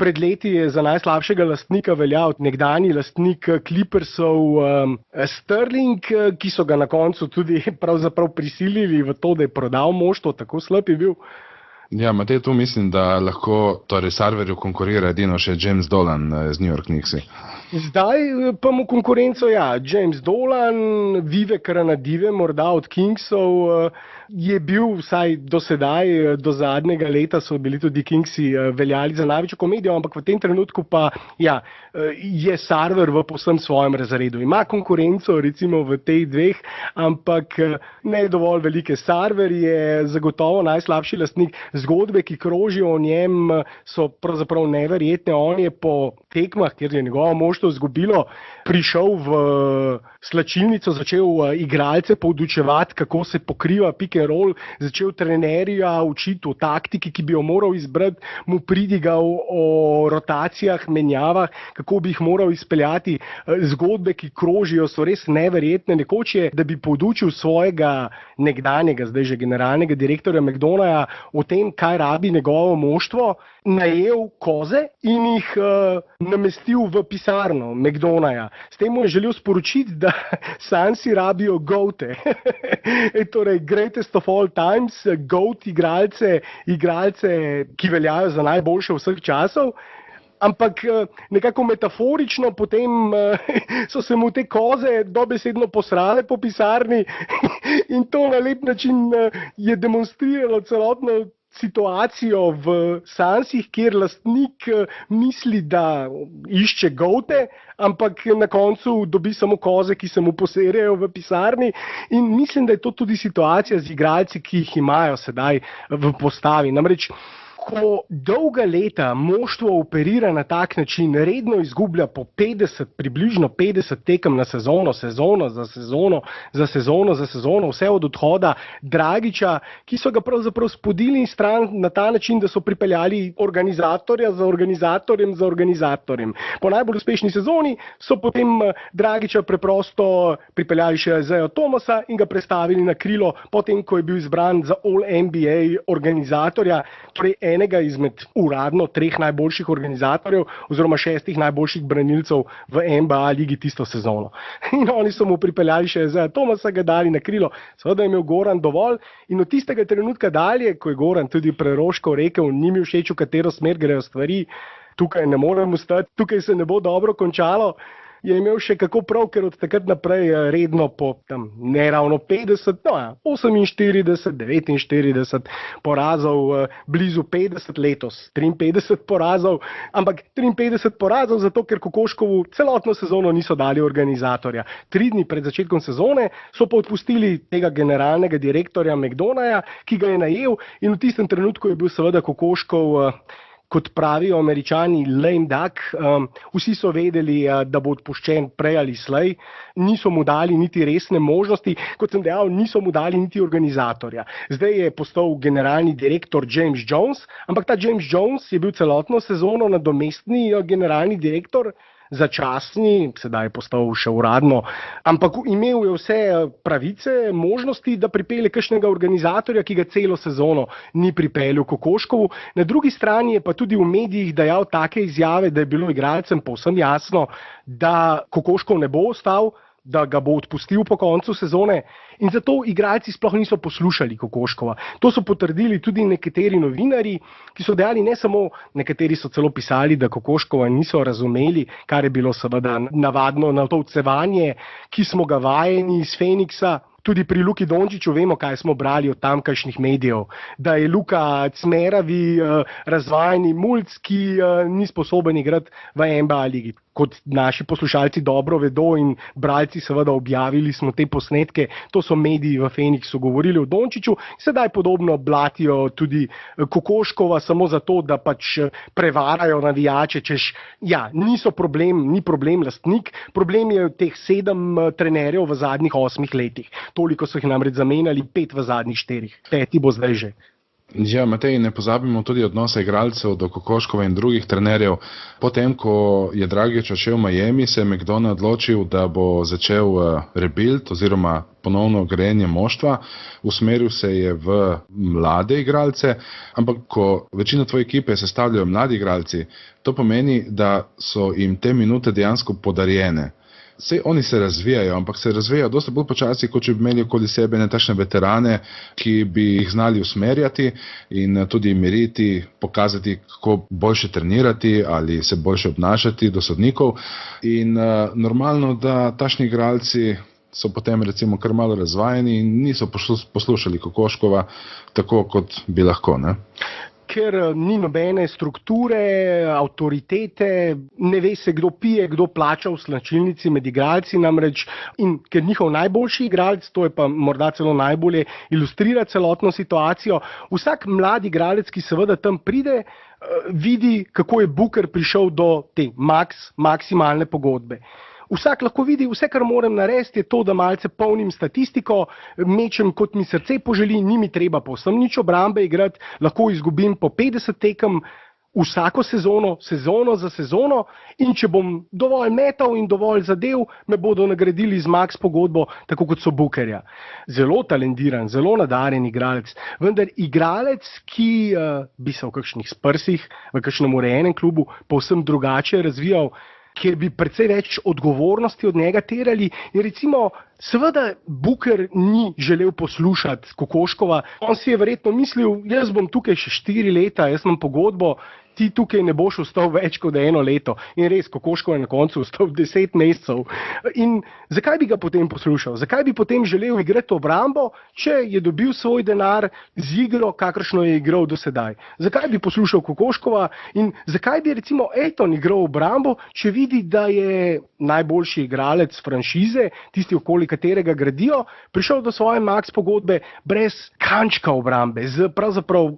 Pred leti je za najslabšega lastnika veljal nekdanji lastnik Clippersov Sterling, ki so ga na koncu tudi pravzaprav prisilili v to, da je prodal moštvo, tako slab je bil. Ja, Matej, tu mislim, da lahko torej Sarverju konkurira edino še James Dolan z New York Knicksi. Zdaj pa mu konkurenco, James Dolan, Vivek Ranadive, morda od Kingsov, je bil vsaj do sedaj, do zadnjega leta so bili tudi Kingsi veljali za največjo komedijo, ampak v tem trenutku pa je Sarver v povsem svojem razredu. Ima konkurenco recimo v tej dveh, ampak ne dovolj velike. Sarver je zagotovo najslabši lastnik. Zgodbe, ki krožijo o njem, so pravzaprav neverjetne. On je po tekmah, kjer je njegovo moštvo izgubilo, prišel v slačilnico, začel igralce poučevati, kako se pokriva pick and roll, začel trenerja učiti o taktiki, ki bi jo moral izbrati, mu pridigal o rotacijah, menjavah, kako bi jih moral izpeljati. Zgodbe, ki krožijo, so res neverjetne. Nekoč je, da bi podučil svojega nekdanjega, zdaj že generalnega direktorja McDonagha o tem, kaj rabi njegovo moštvo, najel koze in jih namestil v pisarno McDonagha. S tem mu je želel sporočiti, da Sansi rabijo goate. Torej, greatest of all times, goat igralce, ki veljajo za najboljše vseh časov. Ampak nekako metaforično potem so se mu te koze dobesedno posrale po pisarni in to na lep način je demonstriralo celotno situacijo v Sansih, kjer lastnik misli, da išče goate, ampak na koncu dobi samo koze, ki se mu poserjajo v pisarni. In mislim, da je to tudi situacija z igralci, ki jih imajo sedaj v postavi. Namreč, ko dolga leta moštvo operira na tak način, redno izgublja po 50, približno 50 tekem na sezono, sezono za sezono, vse od odhoda Dragića, ki so ga pravzaprav spodili stran na ta način, da so pripeljali organizatorja za organizatorjem. Po najbolj uspešni sezoni so potem Dragića preprosto pripeljali še Isaiah Thomasa in ga prestavili na krilo, potem ko je bil izbran za All-NBA organizatorja, torej enega izmed uradno 3 najboljših organizatorjev oziroma 6 najboljših branilcev v NBA ligi tisto sezono. In oni so mu pripeljali še Isaiah Thomasa, ga dali na krilo, seveda je imel Goran dovolj in od tistega trenutka dalje, ko je Goran tudi preroško rekel, ni mi všeč, v katero smer grejo stvari, tukaj ne morem ostati, tukaj se ne bo dobro končalo, je imel še kako prav, ker od takrat naprej redno po ne ravno 50, 48, 49 porazov, blizu 50 letos, 53 porazov, ampak 53 porazov zato, ker Kokoškovu celotno sezono niso dali organizatorja. 3 dni pred začetkom sezone so pa odpustili tega generalnega direktorja McDonagha, ki ga je najel in v tistem trenutku je bil seveda Kokoškov, kot pravijo Američani, lame duck. Vsi so vedeli, da bo odpuščen prej ali slej. Niso mu dali niti resne možnosti, kot sem dejal, niso mu dali niti organizatorja. Zdaj je postal generalni direktor James Jones, ampak ta James Jones je bil celotno sezono nadomestni generalni direktor, začasni, sedaj je postal še uradno, ampak imel je vse pravice, možnosti, da pripelje kakšnega organizatorja, ki ga celo sezono ni pripeljal Kokoškovu. Na drugi strani je pa tudi v medijih dajal take izjave, da je bilo igralcem povsem jasno, da Kokoškov ne bo ostal, da ga bo odpustil po koncu sezone in zato igralci sploh niso poslušali Kokoškova. To so potrdili tudi nekateri novinarji, ki so dejali, ne samo, nekateri so celo pisali, da Kokoškova niso razumeli, kar je bilo seveda navadno natovcevanje, ki smo ga vajeni iz Feniksa. Tudi pri Luki Dončiću vemo, kaj smo brali od tamkajšnjih medijev, da je Luka cmeravi, razvajeni mulc, ki ni sposoben igrati v NBA ligi. Kot naši poslušalci dobro vedo in bralci seveda objavili smo te posnetke, to so mediji v Feniksu govorili o Dončiću, sedaj podobno blatijo tudi Kokoškova samo zato, da pač prevarajo navijače, češ, ni problem lastnik, problem je teh 7 trenerjev v zadnjih 8 letih. Toliko so jih namreč zamenjali, 5 v zadnjih 4. 5 bo zdaj že. Ja, Matej, ne pozabimo tudi odnose igralcev do Kokoškova in drugih trenerjev. Potem, ko je Dragić odšel v Miami, se je McDonagh odločil, da bo začel rebuild oziroma ponovno grajenje moštva. Usmeril se je v mlade igralce, ampak ko večino tvoje ekipe sestavljajo mladi igralci, to pomeni, da so jim te minute dejansko podarjene. Sej oni se razvijajo, ampak se razvijajo dosti bolj počasi, kot če bi imeli okoli sebe takšne veterane, ki bi jih znali usmerjati in tudi meriti, pokazati, kako boljše trenirati ali se boljše obnašati do sodnikov. In normalno, da takšni igralci so potem recimo kar malo razvajeni in niso poslušali Kokoškova tako, kot bi lahko. Ne? Ker ni nobene strukture, avtoritete, ne ve se, kdo pije, kdo plača v slačilnici med igralci namreč, in ker njihov najboljši igralec, to je pa morda celo najbolje ilustrira celotno situacijo, vsak mlad igralec, ki seveda tam pride, vidi, kako je Booker prišel do te maksimalne pogodbe. Vsak lahko vidi, vse, kar moram narediti, je to, da malce polnim statistiko, mečem, kot mi srce poželi, ni mi treba povsem nič obrambe igrati, lahko izgubim po 50 tekem vsako sezono za sezono, in če bom dovolj metal in dovolj zadev, me bodo nagradili z max pogodbo, tako kot so Bookerja. Zelo talentiran, zelo nadarjen igralec, vendar igralec, ki bi se v kakšnih Spursih, v kakšnem urejenem klubu povsem drugače razvijal, kjer bi precej več odgovornosti od njega terjali. In recimo, seveda Booker ni želel poslušati Kokoškova. On si je verjetno mislil, jaz bom tukaj še 4 leta, jaz imam pogodbo, ti tukaj ne boš ostal več kot 1 leto. In res, Kokoškov je na koncu ostal 10 mesecev. In zakaj bi ga potem poslušal? Zakaj bi potem želel igrati obrambo, če je dobil svoj denar z igro, kakršno je igral do sedaj? Zakaj bi poslušal Kokoškova in zakaj bi recimo Ejton igral obrambo, če vidi, da je najboljši igralec franšize, tisti, okoli katerega gradijo, prišel do svoje max pogodbe brez kančka obrambe, z pravzaprav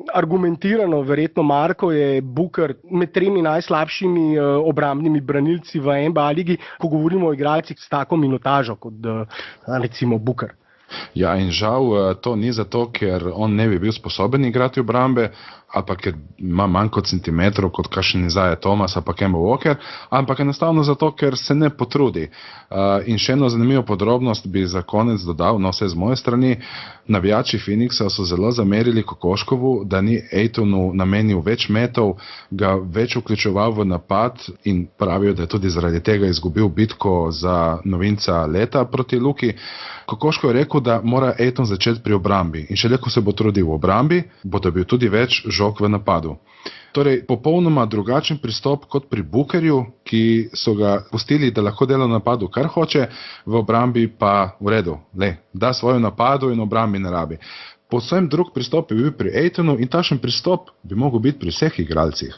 argumentirano, verjetno Marko je Booker med 3 najslabšimi obrambnimi branilci v NBA ligi, ko govorimo o igralcih s tako minutažo kot recimo Booker. Ja, in žal to ni zato, ker on ne bi bil sposoben igrati obrambe, ali pa ker ima manj kot centimetrov kot kakšen Isaiah Thomas ali pa Kemba Walker, ampak enostavno zato, ker se ne potrudi. In še eno zanimivo podrobnost bi za konec dodal, no vse z moje strani, navijači Phoenixa so zelo zamerili Kokoškovu, da ni Ejtonu namenil več metov, ga več vključeval v napad in pravijo, da je tudi zaradi tega izgubil bitko za novinca leta proti Luki. Kokoškov je rekel, da mora Ejton začeti pri obrambi in šele ko se bo trudil v obrambi, bo dobil tudi več žog v napadu. Torej, popolnoma drugačen pristop kot pri Bookerju, ki so ga pustili, da lahko dela v napadu kar hoče, v obrambi pa v redu, da svojo napadu in obrambi ne rabi. Povsem drug pristop je bil pri Ejtonu in takšen pristop bi mogel biti pri vseh igralcih.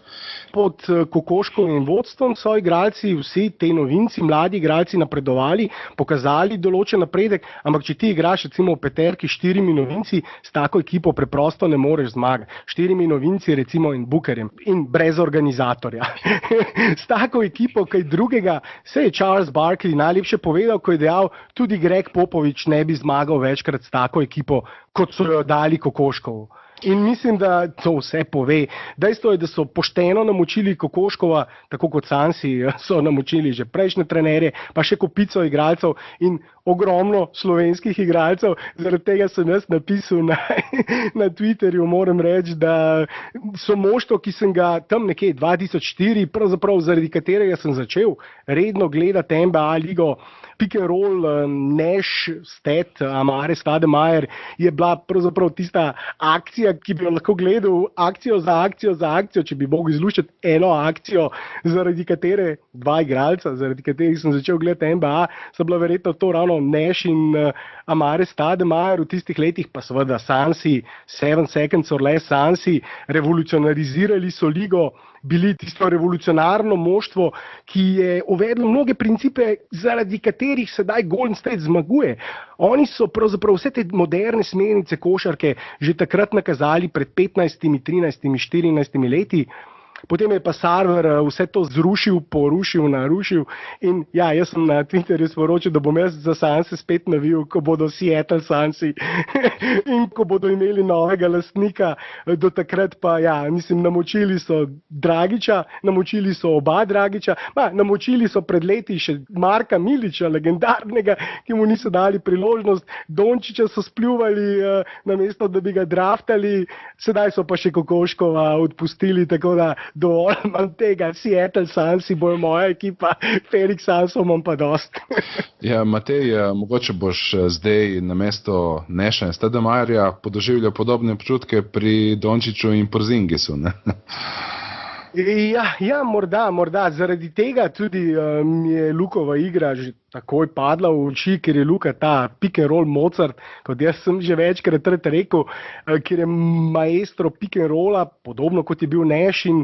Pod Kokoškovim vodstvom so igralci, vsi te novinci, mladi igralci napredovali, pokazali določen napredek, ampak če ti igraš recimo v peterki 4 novinci, s tako ekipo preprosto ne moreš zmagati. 4 novinci recimo in Bookerjem in brez organizatorja. S tako ekipo kaj drugega, se je Charles Barkley najlepše povedal, ko je dejal, tudi Greg Popovich ne bi zmagal večkrat s tako ekipo, kot so jo dali Kokoškovu. In mislim, da to vse pove. Dejstvo je, da so pošteno namočili Kokoškova, tako kot Sansi so namočili že prejšnje trenerje, pa še kopico igralcev in ogromno slovenskih igralcev. Zaradi tega sem jaz napisal na Twitterju, moram reči, da so moštvo, ki sem ga tam nekje 2004, pravzaprav zaradi katerega sem začel redno gledati NBA ligo, pick and roll, Nash, Stat, Amare Stoudemire, je bila pravzaprav tista akcija, ki bi jo lahko gledal akcijo za akcijo, če bi mogel izluščati eno akcijo, zaradi katere 2 igralca, zaradi katerih sem začel gledati NBA, so bila verjetno to ravno Nash in Amare Stoudemire v tistih letih, pa seveda Sansi, 7 seconds or less Sansi, revolucionarizirali so ligo, bili tisto revolucionarno moštvo, ki je uvedlo mnoge principe, zaradi katerih sedaj Golden State zmaguje. Oni so pravzaprav vse te moderne smernice košarke že takrat nakazali pred 15, 13, 14 leti. Potem je pa Sarver vse to zrušil, porušil, narušil in ja, jaz sem na Twitterju sporočil, da bom jaz za Sanse spet navil, ko bodo Seattle Sansi in ko bodo imeli novega lastnika. Do takrat pa ja, mislim, namočili so Dragića, namočili so oba Dragića, namočili so pred leti še Marka Milića, legendarnega, ki mu niso dali priložnost, Dončića so spljuvali namesto, da bi ga draftali, sedaj so pa še Kokoškova odpustili, tako da dovolj imam tega, Seattle Sansi bojo moja ekipa, Phoenix Sunsov imam pa dost. Ja, Matej, mogoče boš zdaj namesto Nasha in Stoudemireja podoživljal podobne občutke pri Dončiću in Porzingisu, ne? Ja, morda. Zaradi tega tudi mi je Lukova igra že takoj padla v oči, ker je Luka ta pick and roll Mozart, kot jaz sem že večkrat rekel, ker je maestro pick and rolla, podobno kot je bil Nash. In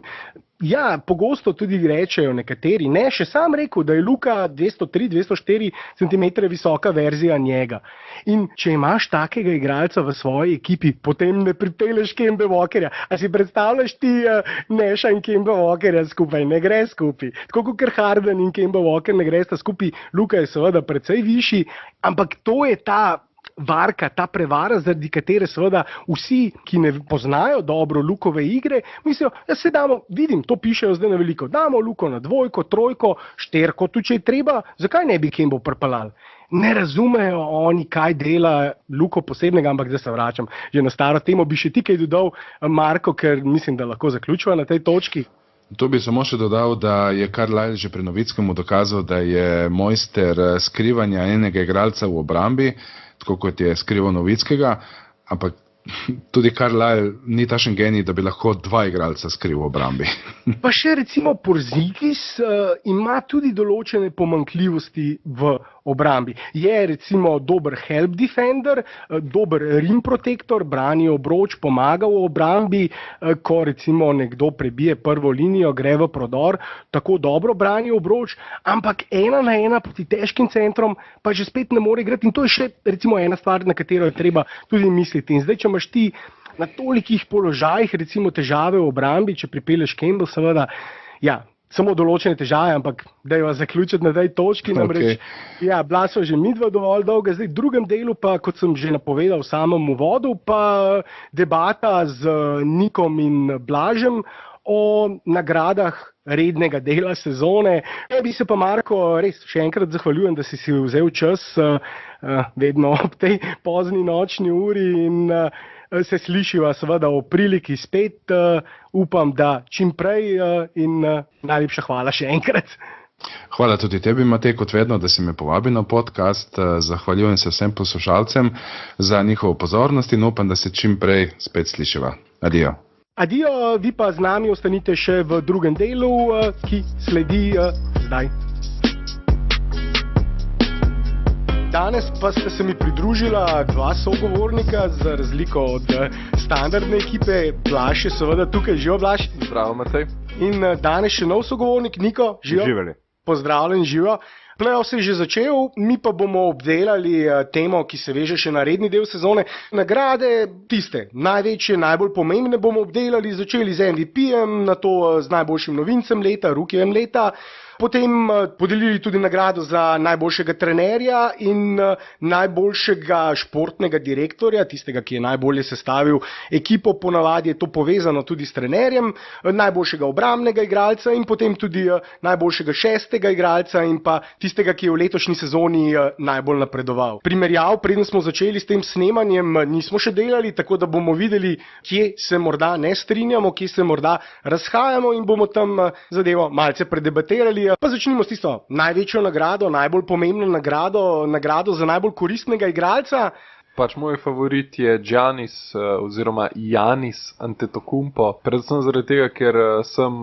ja, pogosto tudi rečejo nekateri. Nash je sam rekel, da je Luka 203-204 cm visoka verzija njega. In če imaš takega igralca v svoji ekipi, potem ne pripelješ Kembe Walkerja. A si predstavljaš ti Nasha in Kembe Walkerja skupaj? Ne gre skupaj. Tako kot Harden in Kembe Walker ne gresta skupaj. Luka je seveda precej višji, ampak to je ta varka, ta prevara, zaradi katere seveda vsi, ki ne poznajo dobro Lukove igre, mislijo, da se damo, vidim, to pišejo zdaj na veliko, damo Luko na 2, 3, 4, tu če je treba, zakaj ne bi Kembo prpalal? Ne razumejo oni, kaj dela Luko posebnega, ampak zdaj se vračam že na staro temo. Bi še ti kaj dodal, Marko, ker mislim, da lahko zaključiva na tej točki. To bi samo še dodal, da je Carlisle že pri Novickemu dokazal, da je mojster skrivanja enega igralca v obrambi, tako kot je skrival Novickega, ampak tudi Carlisle ni takšen genij, da bi lahko 2 igralca skril v obrambi. Pa še recimo Porzingis ima tudi določene pomanjkljivosti v obrambi. Je recimo dober help defender, dober rim protector, brani obroč, pomaga v obrambi, ko recimo nekdo prebije prvo linijo, gre v prodor, tako dobro brani obroč, ampak 1 na 1 proti težkim centrom pa že spet ne more igrati. In to je še recimo ena stvar, na katero je treba tudi misliti. In zdaj, če imaš ti na tolikih položajih recimo težave v obrambi, če pripelješ Campbell, seveda, ja, samo določene težave, ampak dajva zaključiti na tej točki. Namreč, ja, bila so že midva dovolj dolga, zdaj v drugem delu pa, kot sem že napovedal v samem uvodu, pa debata z Nikom in Blažem o nagradah rednega dela sezone. Ja, bi se pa, Marko, res še enkrat zahvaljujem, da si vzel čas vedno ob tej pozni nočni uri in se slišiva seveda o priliki spet. Upam, da čim prej in najlepša hvala še enkrat. Hvala tudi tebi, Matej, kot vedno, da si me povabil na podcast. Zahvaljujem se vsem poslušalcem za njihovo pozornost in upam, da se čim prej spet slišiva. Adijo. Adijo, vi pa z nami ostanite še v drugem delu, ki sledi zdaj. Danes pa ste se mi pridružila 2 sogovornika, za razliko od standardne ekipe. Blaž je seveda tukaj. Živo, Blaž. Zdravo, Matej. In danes še nov sogovornik, Niko. Živo. Živeli. Pozdravljen, živo. Playoff se je že začel, mi pa bomo obdelali temo, ki se veže še na redni del sezone. Nagrade, tiste največje, najbolj pomembne bomo obdelali, začeli z MVP-jem, nato z najboljšim novincem leta, rookiejem leta. Potem podelili tudi nagrado za najboljšega trenerja in najboljšega športnega direktorja, tistega, ki je najbolje sestavil ekipo, ponavadi je to povezano tudi s trenerjem, najboljšega obrambnega igralca in potem tudi najboljšega 6. igralca in pa tistega, ki je v letošnji sezoni najbolj napredoval. Primerjav, preden smo začeli s tem snemanjem, nismo še delali, tako da bomo videli, kje se morda ne strinjamo, kje se morda razhajamo in bomo tam zadevo malce predebatirali. Pa začnimo s tisto največjo nagrado, najbolj pomembno nagrado za najbolj koristnega igralca. Pač moj favorit je Giannis oziroma Giannis Antetokounmpo, predvsem zaradi tega, ker sem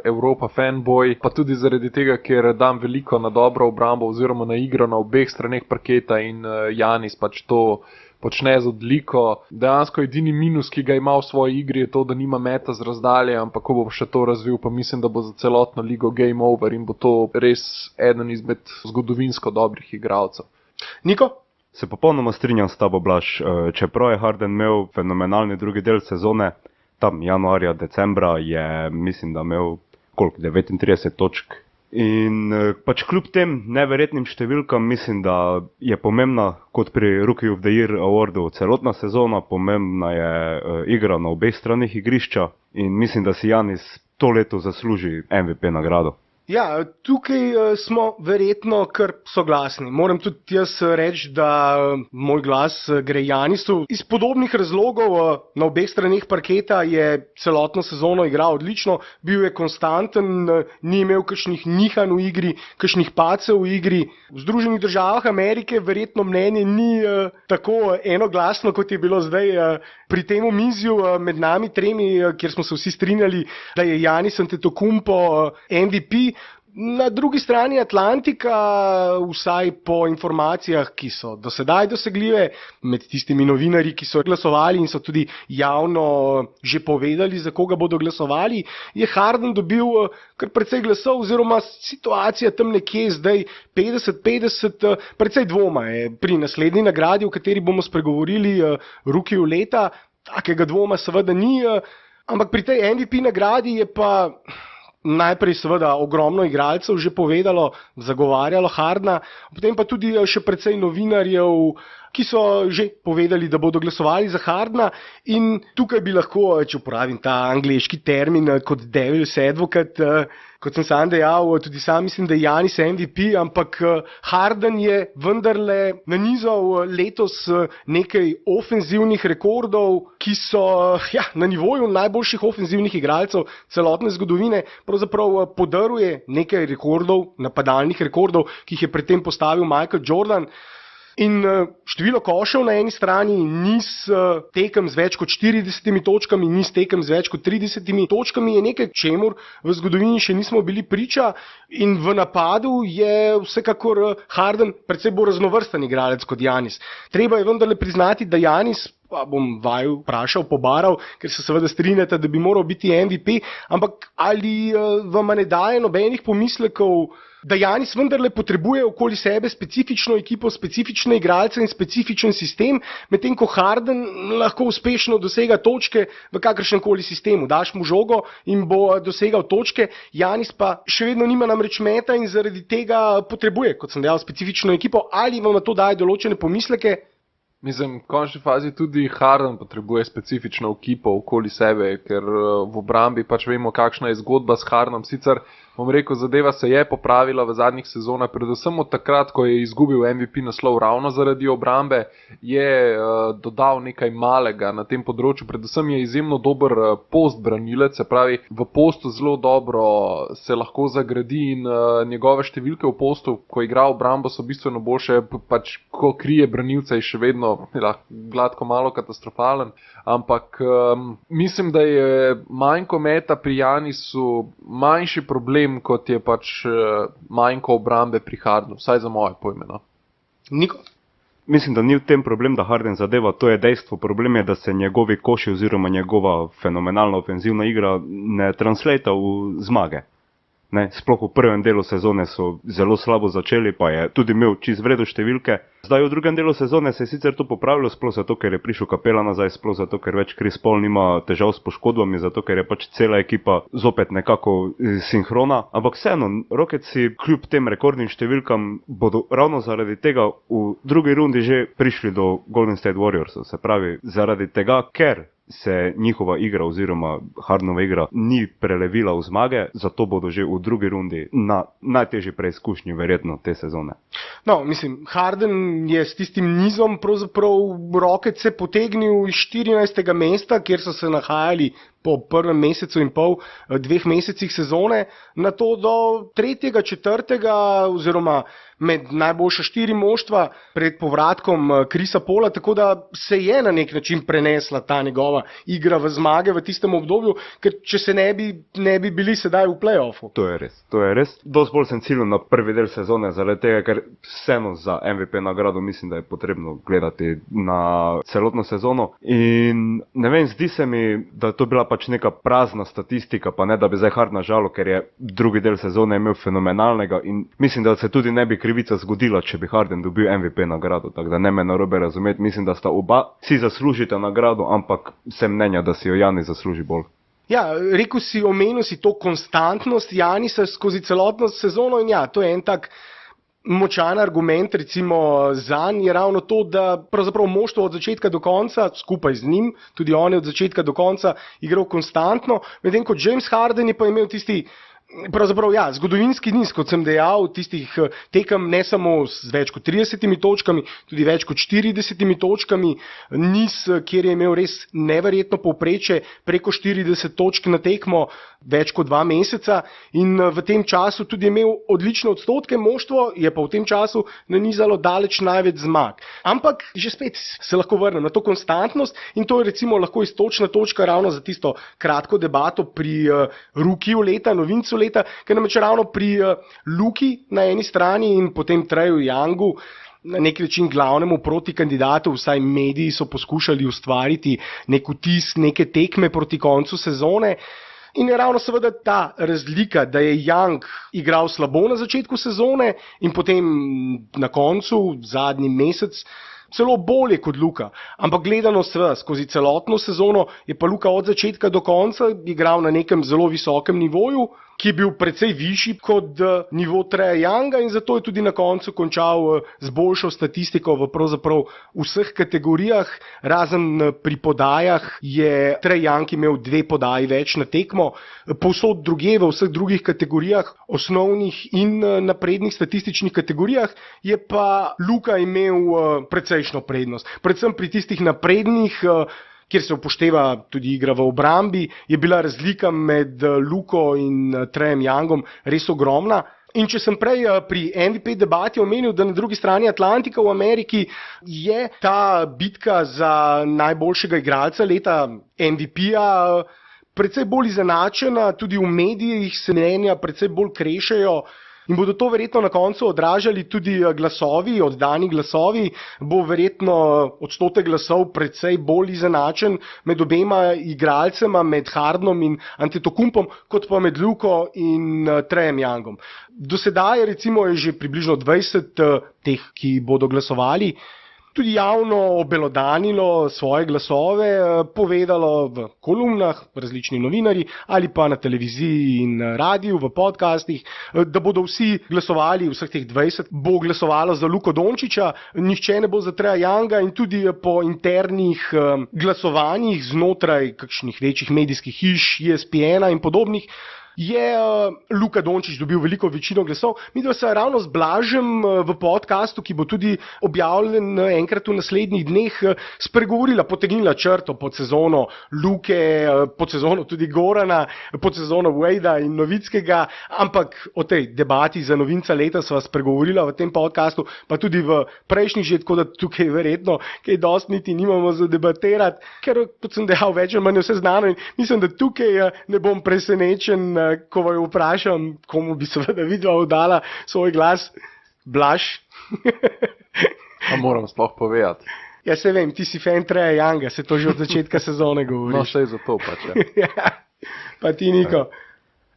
Evropa fanboy, pa tudi zaradi tega, ker dam veliko na dobro obrambo oziroma na igro na obeh straneh parketa in Giannis pač to počne z odliko. Dejansko edini minus, ki ga ima v svoji igri, je to, da nima meta z razdalje, ampak ko bo še to razvil, pa mislim, da bo za celotno ligo game over in bo to res eden izmed zgodovinsko dobrih igralcev. Niko? Se popolnoma strinjam s tabo, Blaž. Čeprav je Harden imel fenomenalni drugi del sezone, tam januarja, decembra je, mislim, da imel 39 točk. In pač kljub tem neverjetnim številkam mislim, da je pomembna, kot pri Rookie of the Year awardu, celotna sezona, pomembna je igra na obeh stranih igrišča in mislim, da si Giannis to leto zasluži MVP nagrado. Ja, tukaj smo verjetno kar soglasni. Moram tudi jaz reči, da moj glas gre Janisu. Iz podobnih razlogov na obeh straneh parketa je celotno sezono igral odlično, bil je konstanten, ni imel kakšnih nihanj v igri, kakšnih padcev v igri. V Združenih državah Amerike verjetno mnenje ni tako enoglasno, kot je bilo zdaj pri tem omizju med nami tremi, kjer smo se vsi strinjali, da je Giannis Antetokounmpo MVP. Na drugi strani Atlantika, vsaj po informacijah, ki so do sedaj dosegljive, med tistimi novinarji, ki so glasovali in so tudi javno že povedali, za koga bodo glasovali, je Harden dobil kar precej glasov, oziroma situacija tam nekje zdaj 50-50, precej dvoma je pri naslednji nagradi, o kateri bomo spregovorili, Rookiju leta. Takega dvoma seveda ni, ampak pri tej MVP nagradi je pa najprej seveda ogromno igralcev že povedalo, zagovarjalo Hardna, potem pa tudi še precej novinarjev, ki so že povedali, da bodo glasovali za Hardna, in tukaj bi lahko, če uporabim ta angleški termin, kot devil's advocate, kot sem sam dejal, tudi sam mislim, da je Giannis MVP, ampak Harden je vendarle nanizal letos nekaj ofenzivnih rekordov, ki so na nivoju najboljših ofenzivnih igralcev celotne zgodovine. Pravzaprav podaruje nekaj rekordov, napadalnih rekordov, ki jih je predtem postavil Michael Jordan. In število košev na eni strani, niz tekem z več kot 40 točkami, niz tekem z več kot 30 točkami je nekaj, čemur v zgodovini še nismo bili priča, in v napadu je vsekakor Harden precej bolj raznovrsten igralec kot Giannis. Treba je vendarle priznati, da Giannis, pa bom vaju vprašal, pobaral, ker se seveda strinjate, da bi moral biti MVP, ampak ali vam ne daje nobenih pomislekov, da Giannis vendarle potrebuje okoli sebe specifično ekipo, specifične igralce in specifičen sistem, medtem ko Harden lahko uspešno dosega točke v kakršnemkoli sistemu. Daš mu žogo in bo dosegal točke, Giannis pa še vedno nima namreč meta in zaradi tega potrebuje, kot sem dejal, specifično ekipo. Ali vam na to daje določene pomisleke? Mislim, v končni fazi tudi Harden potrebuje specifično ekipo okoli sebe, ker v obrambi pač vemo, kakšna je zgodba s Hardenom. Sicer, bom rekel, zadeva se je popravila v zadnjih sezonah, predvsem od takrat, ko je izgubil MVP naslov ravno zaradi obrambe, je dodal nekaj malega na tem področju. Predvsem je izjemno dober postbranilec, se pravi, v postu zelo dobro se lahko zagradi in njegove številke v postu, ko igra obrambo, so bistveno boljše, pač ko krije branilce, je še vedno gladko malo katastrofalen, ampak mislim, da je manjko meta pri Giannisu manjši problem, kot je pač manjko obrambe pri Hardenu, vsaj za moje pojme. No? Niko? Mislim, da ni v tem problem, da Harden zadeva, to je dejstvo. Problem je, da se njegovi koši oziroma njegova fenomenalna ofenzivna igra ne translata v zmage. Ne, sploh v prvem delu sezone so zelo slabo začeli, pa je tudi imel čist vredo številke. Zdaj v drugem delu sezone se je sicer to popravilo, sploh zato, ker je prišel Capela nazaj, sploh zato, ker več Chris Paul nima težav s poškodbami, zato, ker je pač cela ekipa zopet nekako sinhrona. Ampak vseeno, Rocketsi kljub tem rekordnim številkam bodo ravno zaradi tega v drugi rundi že prišli do Golden State Warriorsov. Se pravi, zaradi tega, ker se njihova igra oziroma Hardenova igra ni prelevila v zmage, zato bodo že v drugi rundi na najtežji preizkušnji verjetno te sezone. No, mislim, Harden je s tistim nizom pravzaprav Rocketse potegnil iz 14. mesta, kjer so se nahajali po prvem mesecu in pol, 2 mesecih sezone, na to do 3., 4. oziroma med najboljša 4 moštva pred povratkom Chrisa Paula, tako da se je na nek način prenesla ta njegova igra v zmage v tistem obdobju, ker če se ne bi bili sedaj v play-offu. To je res. Dosti bolj sem ciljal na prvi del sezone, zaradi tega, ker vseeno za MVP nagrado mislim, da je potrebno gledati na celotno sezono. In ne vem, zdi se mi, da je to bila pač neka prazna statistika, pa ne da bi zdaj Hardna žalo, ker je drugi del sezone imel fenomenalnega in mislim, da se tudi ne bi krivica zgodila, če bi Harden dobil MVP nagrado, tako da ne me narobe razumeti, mislim, da sta oba si zaslužita nagrado, ampak sem mnenja, da si jo Giannis zasluži bolj. Ja, omenil si to konstantnost Giannisa skozi celotno sezono in ja, to je en tak močan argument, recimo zanj je ravno to, da pravzaprav moštvo od začetka do konca, skupaj z njim, tudi on je od začetka do konca igral konstantno, medtem ko James Harden je pa imel tisti Pravzaprav ja, zgodovinski niz, kot sem dejal, tistih tekem ne samo z več kot 30 točkami, tudi več kot 40 točkami, niz, kjer je imel res neverjetno povprečje, preko 40 točk na tekmo, več kot 2 meseca in v tem času tudi imel odlične odstotke, moštvo je pa v tem času nanizalo daleč največ zmag. Ampak že spet se lahko vrnem na to konstantnost in to je recimo lahko iztočna točka ravno za tisto kratko debato pri rukiju leta, novincu leta, ker namreč ravno pri Luki na eni strani in potem Treju Youngu, na nek način glavnemu protikandidatu, vsaj mediji so poskušali ustvariti nek vtis, neke tekme proti koncu sezone. In je ravno seveda ta razlika, da je Young igral slabo na začetku sezone in potem na koncu, zadnji mesec, celo bolje kot Luka. Ampak gledano skozi celotno sezono je pa Luka od začetka do konca igral na nekem zelo visokem nivoju, ki je bil precej višji kot nivo Treja Younga in zato je tudi na koncu končal z boljšo statistiko v pravzaprav vseh kategorijah, razen pri podajah je Trej Young imel 2 podaji več na tekmo, povsod drugje v vseh drugih kategorijah, osnovnih in naprednih statističnih kategorijah je pa Luka imel precejšno prednost. Predvsem pri tistih naprednih, kjer se upošteva tudi igra v obrambi, je bila razlika med Luko in Trejem Youngom res ogromna. In če sem prej pri MVP debati omenil, da na drugi strani Atlantika v Ameriki je ta bitka za najboljšega igralca leta MVP-ja precej bolj izenačena, tudi v medijih se mnenja precej bolj krešejo. In bodo to verjetno na koncu odražali tudi glasovi, oddani glasovi, bo verjetno odstotek glasov precej bolj izenačen med obema igralcema, med Hardenom in Antetokumpom, kot pa med Luko in Trejem Youngom. Do sedaj recimo je že približno 20 teh, ki bodo glasovali, tudi javno obelodanilo svoje glasove, povedalo v kolumnah, različni novinarji ali pa na televiziji in radiju, v podcastih, da bodo vsi glasovali, vseh teh 20 bo glasovalo za Luko Dončića, nihče ne bo za Treja Younga in tudi po internih glasovanjih znotraj kakšnih večjih medijskih hiš, ESPN-a in podobnih, je Luka Dončić dobil veliko večino glasov. Midva se ravno z Blažem v podcastu, ki bo tudi objavljen enkrat v naslednjih dneh, spregovorila, potegnila črto pod sezono Luke, pod sezono tudi Gorana, pod sezono Wadea in Novickega, ampak o tej debati za novinca leta sva spregovorila v tem podcastu, pa tudi v prejšnjih že, tako da tukaj verjetno kaj dosti niti nimamo za debatirati, ker kot sem dejal, več ali manj vse znano in mislim, da tukaj ne bom presenečen, ko vaju vprašam, komu bi seveda vidva oddala svoj glas. Blaž? A moram sploh povedati. Ja, se vem, ti si fan Treja Younga, se to že od začetka sezone govoriš. No, še za to pač, ja. Ja, pa ti, Niko.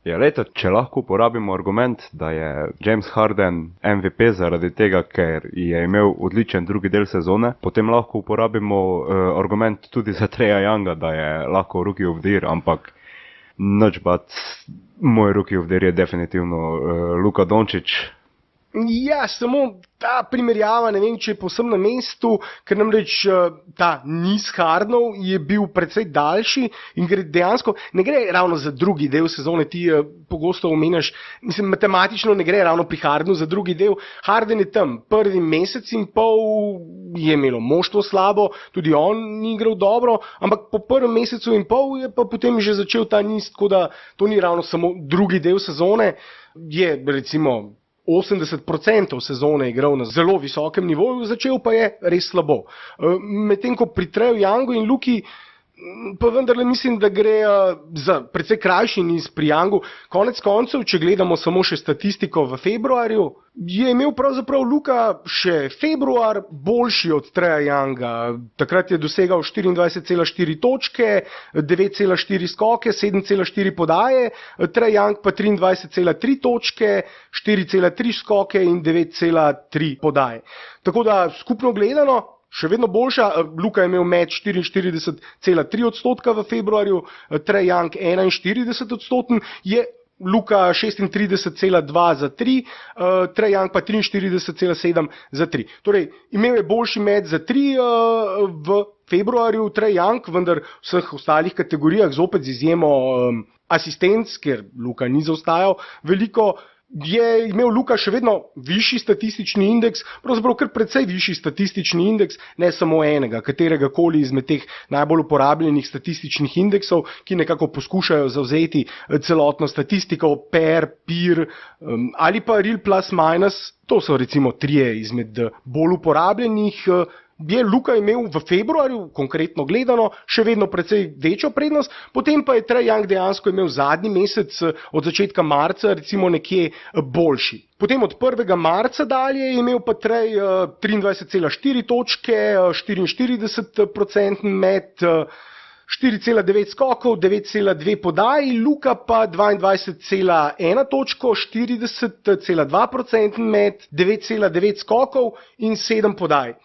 Ja, lejte, če lahko uporabimo argument, da je James Harden MVP zaradi tega, ker je imel odličen drugi del sezone, potem lahko uporabimo argument tudi za Treja Younga, da je lahko rookie of the year, ampak nič bat, moj rookie of the year je definitivno Luka Dončić. Ja, samo ta primerjava, ne vem, če je povsem na mestu, ker namreč ta niz Hardenov je bil precej daljši in dejansko ne gre ravno za drugi del sezone, ti pogosto omenjaš, mislim, matematično ne gre ravno pri Hardenu za drugi del. Harden je tam prvi mesec in pol je imelo moštvo slabo, tudi on ni igral dobro, ampak po prvem mesecu in pol je pa potem že začel ta niz, tako da to ni ravno samo drugi del sezone, je recimo 80% sezone igral na zelo visokem nivoju, začel pa je res slabo. Medtem ko pri Treju Youngu in Luki pa vendarle mislim, da gre za precej krajši niz pri Youngu. Konec koncev, če gledamo samo še statistiko v februarju, je imel pravzaprav Luka še februar boljši od Treja Younga. Takrat je dosegal 24,4 točke, 9,4 skoke, 7,4 podaje, Trej Young pa 23,3 točke, 4,3 skoke in 9,3 podaje. Tako da skupno gledano, še vedno boljša, Luka je imel med 44,3% v februarju, Trej Young 41%, je Luka 36,2 za 3, Trae Young pa 43,7 za 3. Torej, imel je boljši met za 3 v februarju Trae Young, vendar v vseh ostalih kategorijah, zopet z izjemo asistenc, ker Luka ni zaostajal veliko, je imel Luka še vedno višji statistični indeks, pravzaprav kar precej višji statistični indeks, ne samo enega, katerega koli izmed teh najbolj uporabljenih statističnih indeksov, ki nekako poskušajo zavzeti celotno statistiko, pair, peer ali pa real plus minus, to so recimo trije izmed bolj uporabljenih. Je Luka imel v februarju, konkretno gledano, še vedno precej večjo prednost, potem pa je Trae Young dejansko imel zadnji mesec od začetka marca recimo nekje boljši. Potem od 1. marca dalje je imel pa Trae 23,4 točke, 44% met, 4,9 skokov, 9,2 podaji, Luka pa 22,1 točko, 40,2% met, 9,9 skokov in 7 podaj.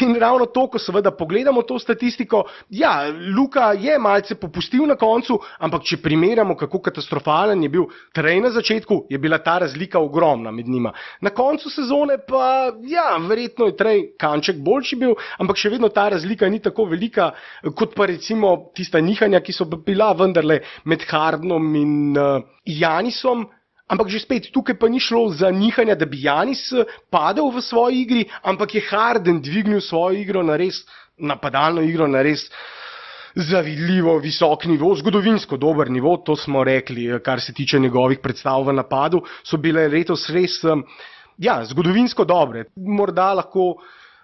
In ravno to, ko seveda pogledamo to statistiko, ja, Luka je malce popustil na koncu, ampak če primerjamo, kako katastrofalen je bil Trae na začetku, je bila ta razlika ogromna med njima. Na koncu sezone pa, ja, verjetno je Trae kanček boljši bil, ampak še vedno ta razlika ni tako velika, kot pa recimo tista nihanja, ki so bila vendarle med Hardenom in Giannisom. Ampak že spet, tukaj pa ni šlo za nihanja, da bi Giannis padel v svoji igri, ampak je Harden dvignil svojo igro na res, napadalno igro na res zavidljivo visok nivo, zgodovinsko dober nivo, to smo rekli, kar se tiče njegovih predstav v napadu, so bile letos res, ja, zgodovinsko dobre. Morda lahko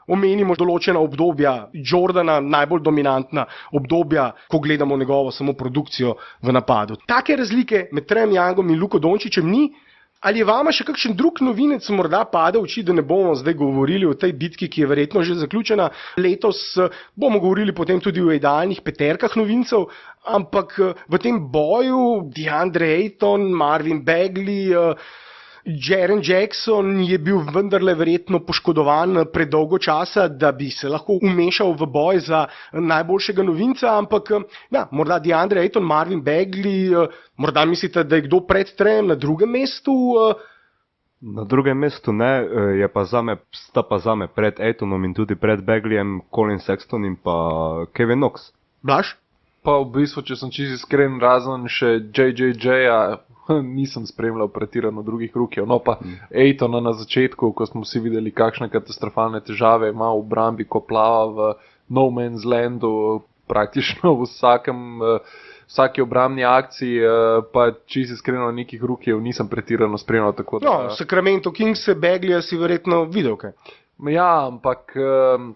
omenimo določena obdobja Jordana, najbolj dominantna obdobja, ko gledamo njegovo samo produkcijo v napadu. Take razlike med Traem Youngom in Luko Dončićem ni. Ali je vama še kakšen drug novinec morda padel v oči, da ne bomo zdaj govorili o tej bitki, ki je verjetno že zaključena. Letos bomo govorili potem tudi o idealnih peterkah novincev, ampak v tem boju DeAndre Ayton, Marvin Bagley, Jaren Jackson je bil vendarle verjetno poškodovan predolgo časa, da bi se lahko umešal v boj za najboljšega novinca, ampak ja, morda DeAndre Ayton, Marvin Bagley, morda mislite, da je kdo pred Traem na drugem mestu? Na drugem mestu ne, sta pa zame pred Aytonom in tudi pred Bagleyjem Colin Sexton in pa Kevin Knox. Blaž? Pa v bistvu, če sem čisto iskren, razen še JJJ-a, nisem spremljal pretirano drugih rukijev. No pa Aytona na začetku, ko smo vsi videli, kakšne katastrofalne težave ima v obrambi, ko plava v no man's landu, praktično v vsaki obrambni akciji, pa čisto iskreno nekih rukijev nisem pretirano spremljal. Tako da, no, Sacramento Kings, Bagleyja si verjetno videl kaj. Ja, ampak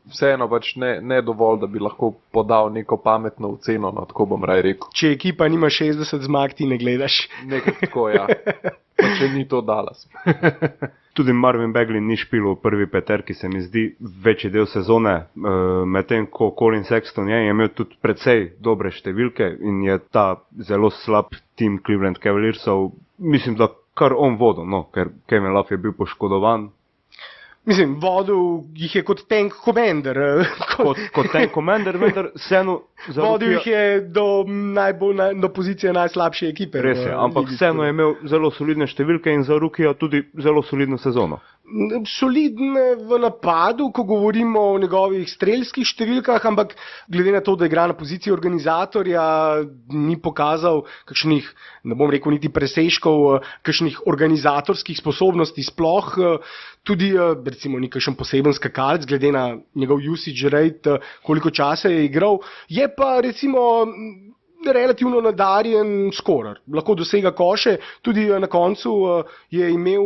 vseeno pač ne dovolj, da bi lahko podal neko pametno oceno, no, tako bom raj rekel. Če ekipa nima 60 zmag, ti ne gledaš. Nekaj tako, ja. Pa če ni to Dallas. Tudi Marvin Bagley ni špil v prvi peterki, se mi zdi večji del sezone, medtem ko Colin Sexton je imel tudi precej dobre številke in je ta zelo slab tim Cleveland Cavaliersov, mislim, da kar on vodil, no, ker Kevin Love je bil poškodovan. Mislim, vodil jih je kot tank commander. Kot tank commander, vendar vseeno vodil jih je do pozicije najslabše ekipe. Res je, ampak vseeno je imel zelo solidne številke in za rukija tudi zelo solidno sezono. Solidne v napadu, ko govorimo o njegovih strelskih številkah, ampak glede na to, da igra na poziciji organizatorja, ni pokazal kakšnih, ne bom rekel niti presežkov, kakšnih organizatorskih sposobnosti sploh, tudi recimo ni kakšen poseben skakalec, glede na njegov usage rate, koliko časa je igral, je pa recimo relativno nadarjen skorer, lahko dosega koše, tudi na koncu je imel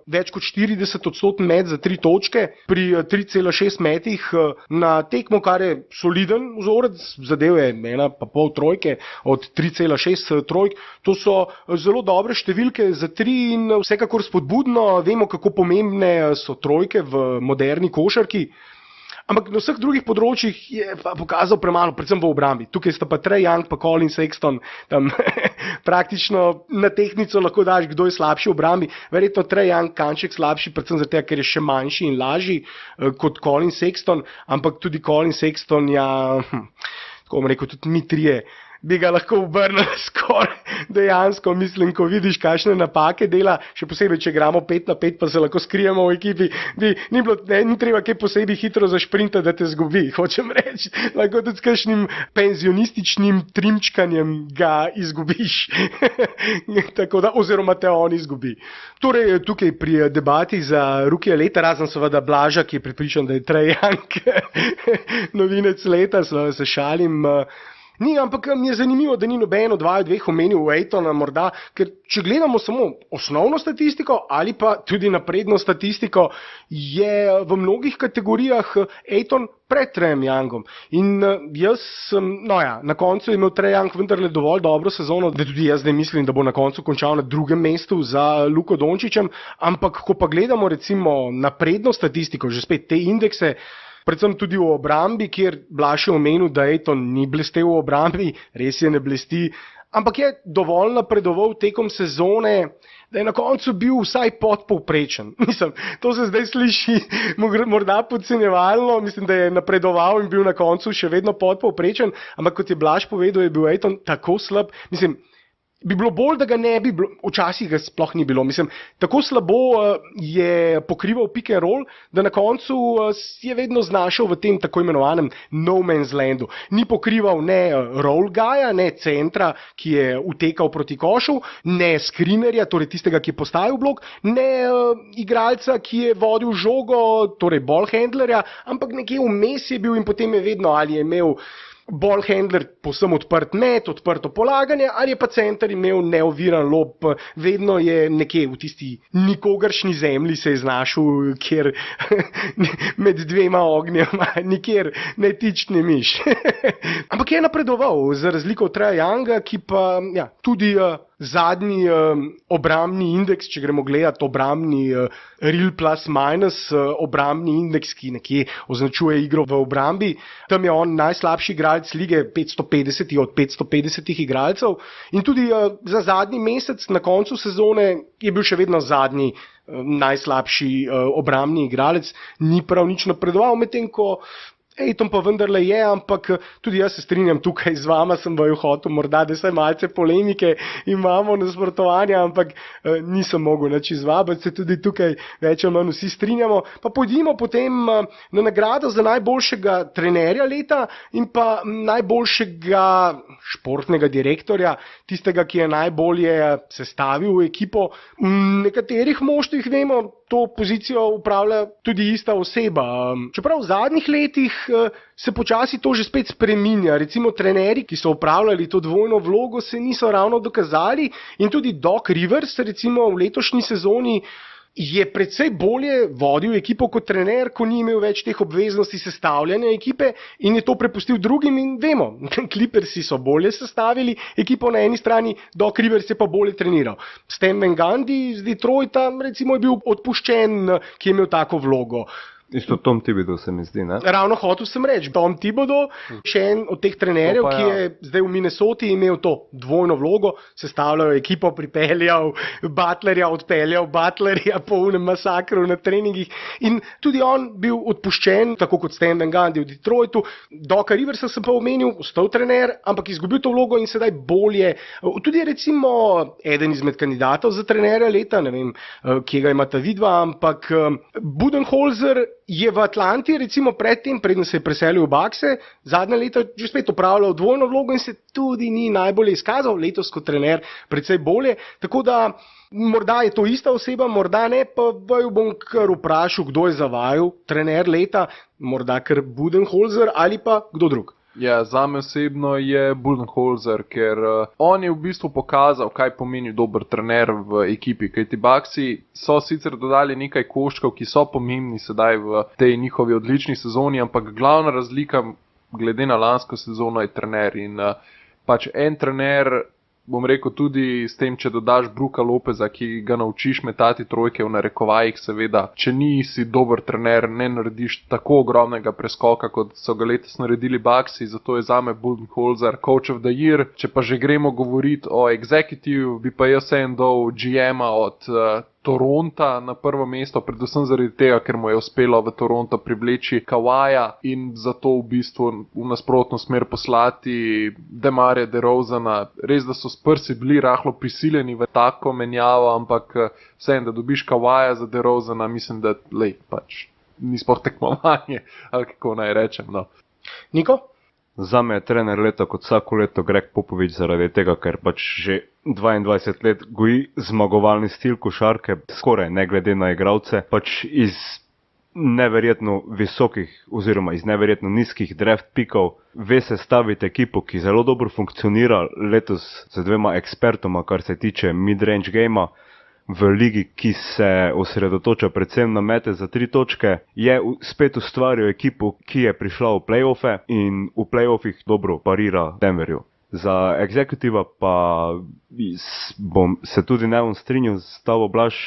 več kot 40% met za 3 točke, pri 3,6 metih na tekmo, kar je soliden vzorec, zadev je 1,5 trojke od 3,6 trojk, to so zelo dobre številke za 3 in vsekakor spodbudno, vemo, kako pomembne so trojke v moderni košarki. Ampak na vseh drugih področjih je pa pokazal premalo, predvsem v obrambi. Tukaj sta pa Trae Young pa Colin Sexton, tam praktično na tehtnico lahko daš, kdo je slabši v obrambi. Verjetno Trae Young kanček slabši, predvsem zato, ker je še manjši in lažji kot Colin Sexton, ampak tudi Colin Sexton, ja, tako bom rekel, tudi mi trije bi ga lahko obrnili skoraj dejansko, mislim, ko vidiš, kakšne napake dela, še posebej, če igramo 5-5, pa se lahko skrijemo v ekipi, ni treba kaj posebej hitro zašprintati, da te zgubi, hočem reči, lahko tudi s kakšnim penzionističnim trimčkanjem ga izgubiš, tako da, oziroma te on izgubi. Torej, tukaj pri debati za rukija leta, razen seveda Blaža, ki je pripričan, da je Trae Young novinec leta, se šalim. Ni, ampak mi je zanimivo, da ni noben od dveh omenil Aitona morda, ker če gledamo samo osnovno statistiko ali pa tudi napredno statistiko, je v mnogih kategorijah Aiton pred Traem Youngom. In jaz sem, na koncu je imel Trae Young vendarle dovolj dobro sezono, da tudi jaz zdaj mislim, da bo na koncu končal na drugem mestu za Luko Dončićem, ampak ko pa gledamo recimo napredno statistiko, že spet te indekse, predvsem tudi v obrambi, kjer Blaž je omenil, da Aiton ni blestel v obrambi, res je ne blesti, ampak je dovolj napredoval tekom sezone, da je na koncu bil vsaj podpovprečen. Mislim, to se zdaj sliši morda podcenjevalno, mislim, da je napredoval in bil na koncu še vedno podpovprečen, ampak kot je Blaž povedal, je bil Aiton tako slab, mislim, bi bilo bolj, da ga ne bi bilo, včasih ga sploh ni bilo, mislim, tako slabo je pokrival pick and roll, da na koncu je vedno znašel v tem tako imenovanem no man's landu. Ni pokrival ne roll guya, ne centra, ki je utekal proti košu, ne screenerja, torej tistega, ki je postavil blok, ne igralca, ki je vodil žogo, torej ball handlerja, ampak nekje vmes je bil in potem je vedno ali je imel ball handler povsem odprt met, odprto polaganje, ali je pa center imel neoviran lob, vedno je nekje v tisti nikogaršnji zemlji se je znašel, kjer med dvema ognjema, nikjer ne tič ne miš. Ampak je napredoval, za razliko od Trae Younga, ki pa tudi zadnji obrambni indeks, če gremo gledati obrambni real plus minus obrambni indeks, ki nekje označuje igro v obrambi, tam je on najslabši igralec lige, 550 od 550 igralcev in tudi za zadnji mesec na koncu sezone je bil še vedno zadnji najslabši obrambni igralec, ni prav nič napredoval, medtem ko Aiton pa vendarle je, ampak tudi jaz se strinjam tukaj z vama, sem vaju hotel, morda da se malce polemike imamo nasprotovanja, ampak nisem mogel nič izvabiti, se tudi tukaj več ali manj vsi strinjamo. Pa pojdimo potem na nagrado za najboljšega trenerja leta in pa najboljšega športnega direktorja, tistega, ki je najbolje sestavil ekipo. V nekaterih moštvih vemo, to pozicijo upravlja tudi ista oseba. Čeprav v zadnjih letih se počasi to že spet spreminja. Recimo trenerji, ki so upravljali to dvojno vlogo, se niso ravno dokazali in tudi Doc Rivers recimo v letošnji sezoni je precej bolje vodil ekipo kot trener, ko ni imel več teh obveznosti sestavljanja ekipe in je to prepustil drugim in vemo, Clippersi so bolje sestavili ekipo na eni strani, Doc Rivers je pa bolje treniral. Stan Van Gundy z Detroita recimo je bil odpuščen, ki je imel tako vlogo. Isto Tom Thibodeau se mi zdi, ne? Ravno hotel sem reči, Tom Thibodeau, še en od teh trenerjev, ki je zdaj v Minnesoti imel to dvojno vlogo, sestavljal ekipo, pripeljal Butlerja, odpeljal Butlerja po unem masakru na treningih in tudi on bil odpuščen, tako kot Stan Van Gundy v Detroitu. Doca Riversa sem pa omenil, ostal trener, ampak izgubil to vlogo in sedaj bolje. Tudi recimo eden izmed kandidatov za trenerja leta, ne vem, kje ga imata vidva, ampak Budenholzer je v Atlanti, recimo predtem, preden se je preselil v Buckse, zadnja leta že spet upravljal dvojno vlogo in se tudi ni najbolje izkazal, letos kot trener precej bolje, tako da morda je to ista oseba, morda ne, pa vaju bom kar vprašal, kdo je zavajal trener leta, morda kar Budenholzer ali pa kdo drug. Ja, zame osebno je Budenholzer, ker on je v bistvu pokazal, kaj pomeni dober trener v ekipi, kajti Bucksi so sicer dodali nekaj koščkov, ki so pomembni sedaj v tej njihovi odlični sezoni, ampak glavna razlika glede na lansko sezono je trener in pač en trener, bom rekel tudi s tem, če dodaš Brooka Lopeza, ki ga naučiš metati trojke v narekovajih, seveda, če nisi dober trener, ne narediš tako ogromnega preskoka, kot so ga letos naredili Bucksi, zato je zame Budenholzer Coach of the Year. Če pa že gremo govoriti o executive, bi pa jaz en dal GM-a od Toronta na prvo mesto, predvsem zaradi tega, ker mu je uspelo v Toronto privleči Kawaja in zato v bistvu v nasprotno smer poslati Demarja DeRozana. Res, da so Spursi bili rahlo prisiljeni v tako menjavo, ampak vseeno, da dobiš Kawaja za DeRozana, mislim, da pač ni sploh tekmovanje, ali kako naj rečem. No. Niko? Zame je trener leta kot vsako leto Greg Popovich zaradi tega, ker pač že 22 let goji zmagovalni stil košarke, skoraj ne glede na igralce, pač iz neverjetno visokih oziroma iz neverjetno nizkih draft pikov ve sestaviti ekipo, ki zelo dobro funkcionira letos z 2 ekspertoma, kar se tiče mid-range gamea. V ligi, ki se osredotoča predvsem na mete za 3 točke, je spet ustvaril ekipo, ki je prišla v play-offe in v play-offih dobro parira Denverju. Za executiva pa bom se tudi ne strinjal s tabo, Blaž,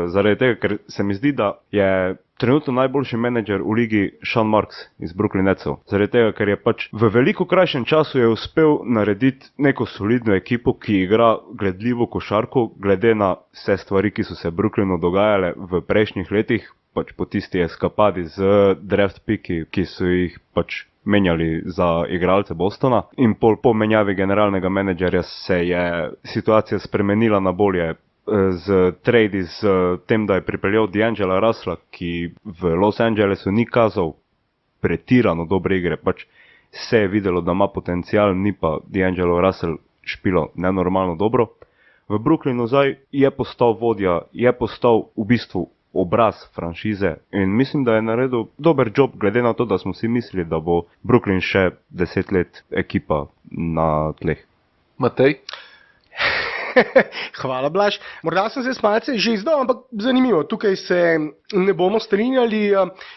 zaradi tega, ker se mi zdi, da je trenutno najboljši menedžer v ligi Sean Marks iz Brooklyn Netsov. Zaradi tega, ker je pač v veliko krajšem času je uspel narediti neko solidno ekipo, ki igra gledljivo košarko, glede na vse stvari, ki so se Brooklynu dogajale v prejšnjih letih, pač po tisti eskapadi z draft piki, ki so jih pač menjali za igralce Bostona. In po menjavi generalnega menedžerja se je situacija spremenila na bolje. Z tradi, z tem, da je pripeljal D'Angela Russella, ki v Los Angelesu ni kazal pretirano dobre igre, pač se je videlo, da ima potencial, ni pa D'Angelo Russell špilo nenormalno dobro. V Brooklynu zdaj je postal vodja, je postal v bistvu obraz franšize in mislim, da je naredil dober job, glede na to, da smo si mislili, da bo Brooklyn še 10 let ekipa na tleh. Matej? Hvala, Blaž. Morda sem se malce že izdal, ampak zanimivo, tukaj se ne bomo strinjali.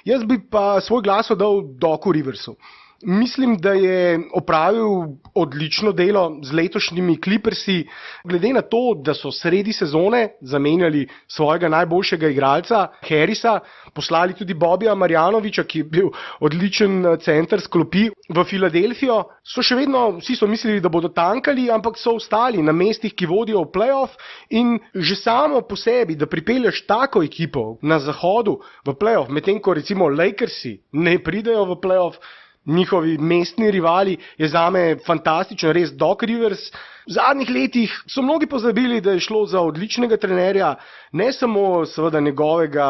Jaz bi pa svoj glas oddal Docu Riversu. Mislim, da je opravil odlično delo z letošnjimi Clippersi, glede na to, da so sredi sezone zamenjali svojega najboljšega igralca, Harrisa, poslali tudi Bobija Marjanoviča, ki je bil odličen center s klopi v Filadelfijo. So še vedno, vsi so mislili, da bodo tankali, ampak so ostali na mestih, ki vodijo v playoff in že samo po sebi, da pripelješ tako ekipo na zahodu v playoff, medtem ko recimo Lakersi ne pridejo v playoff, njihovi mestni rivali, je zame fantastično, res Doc Rivers. V zadnjih letih so mnogi pozabili, da je šlo za odličnega trenerja, ne samo seveda njegovega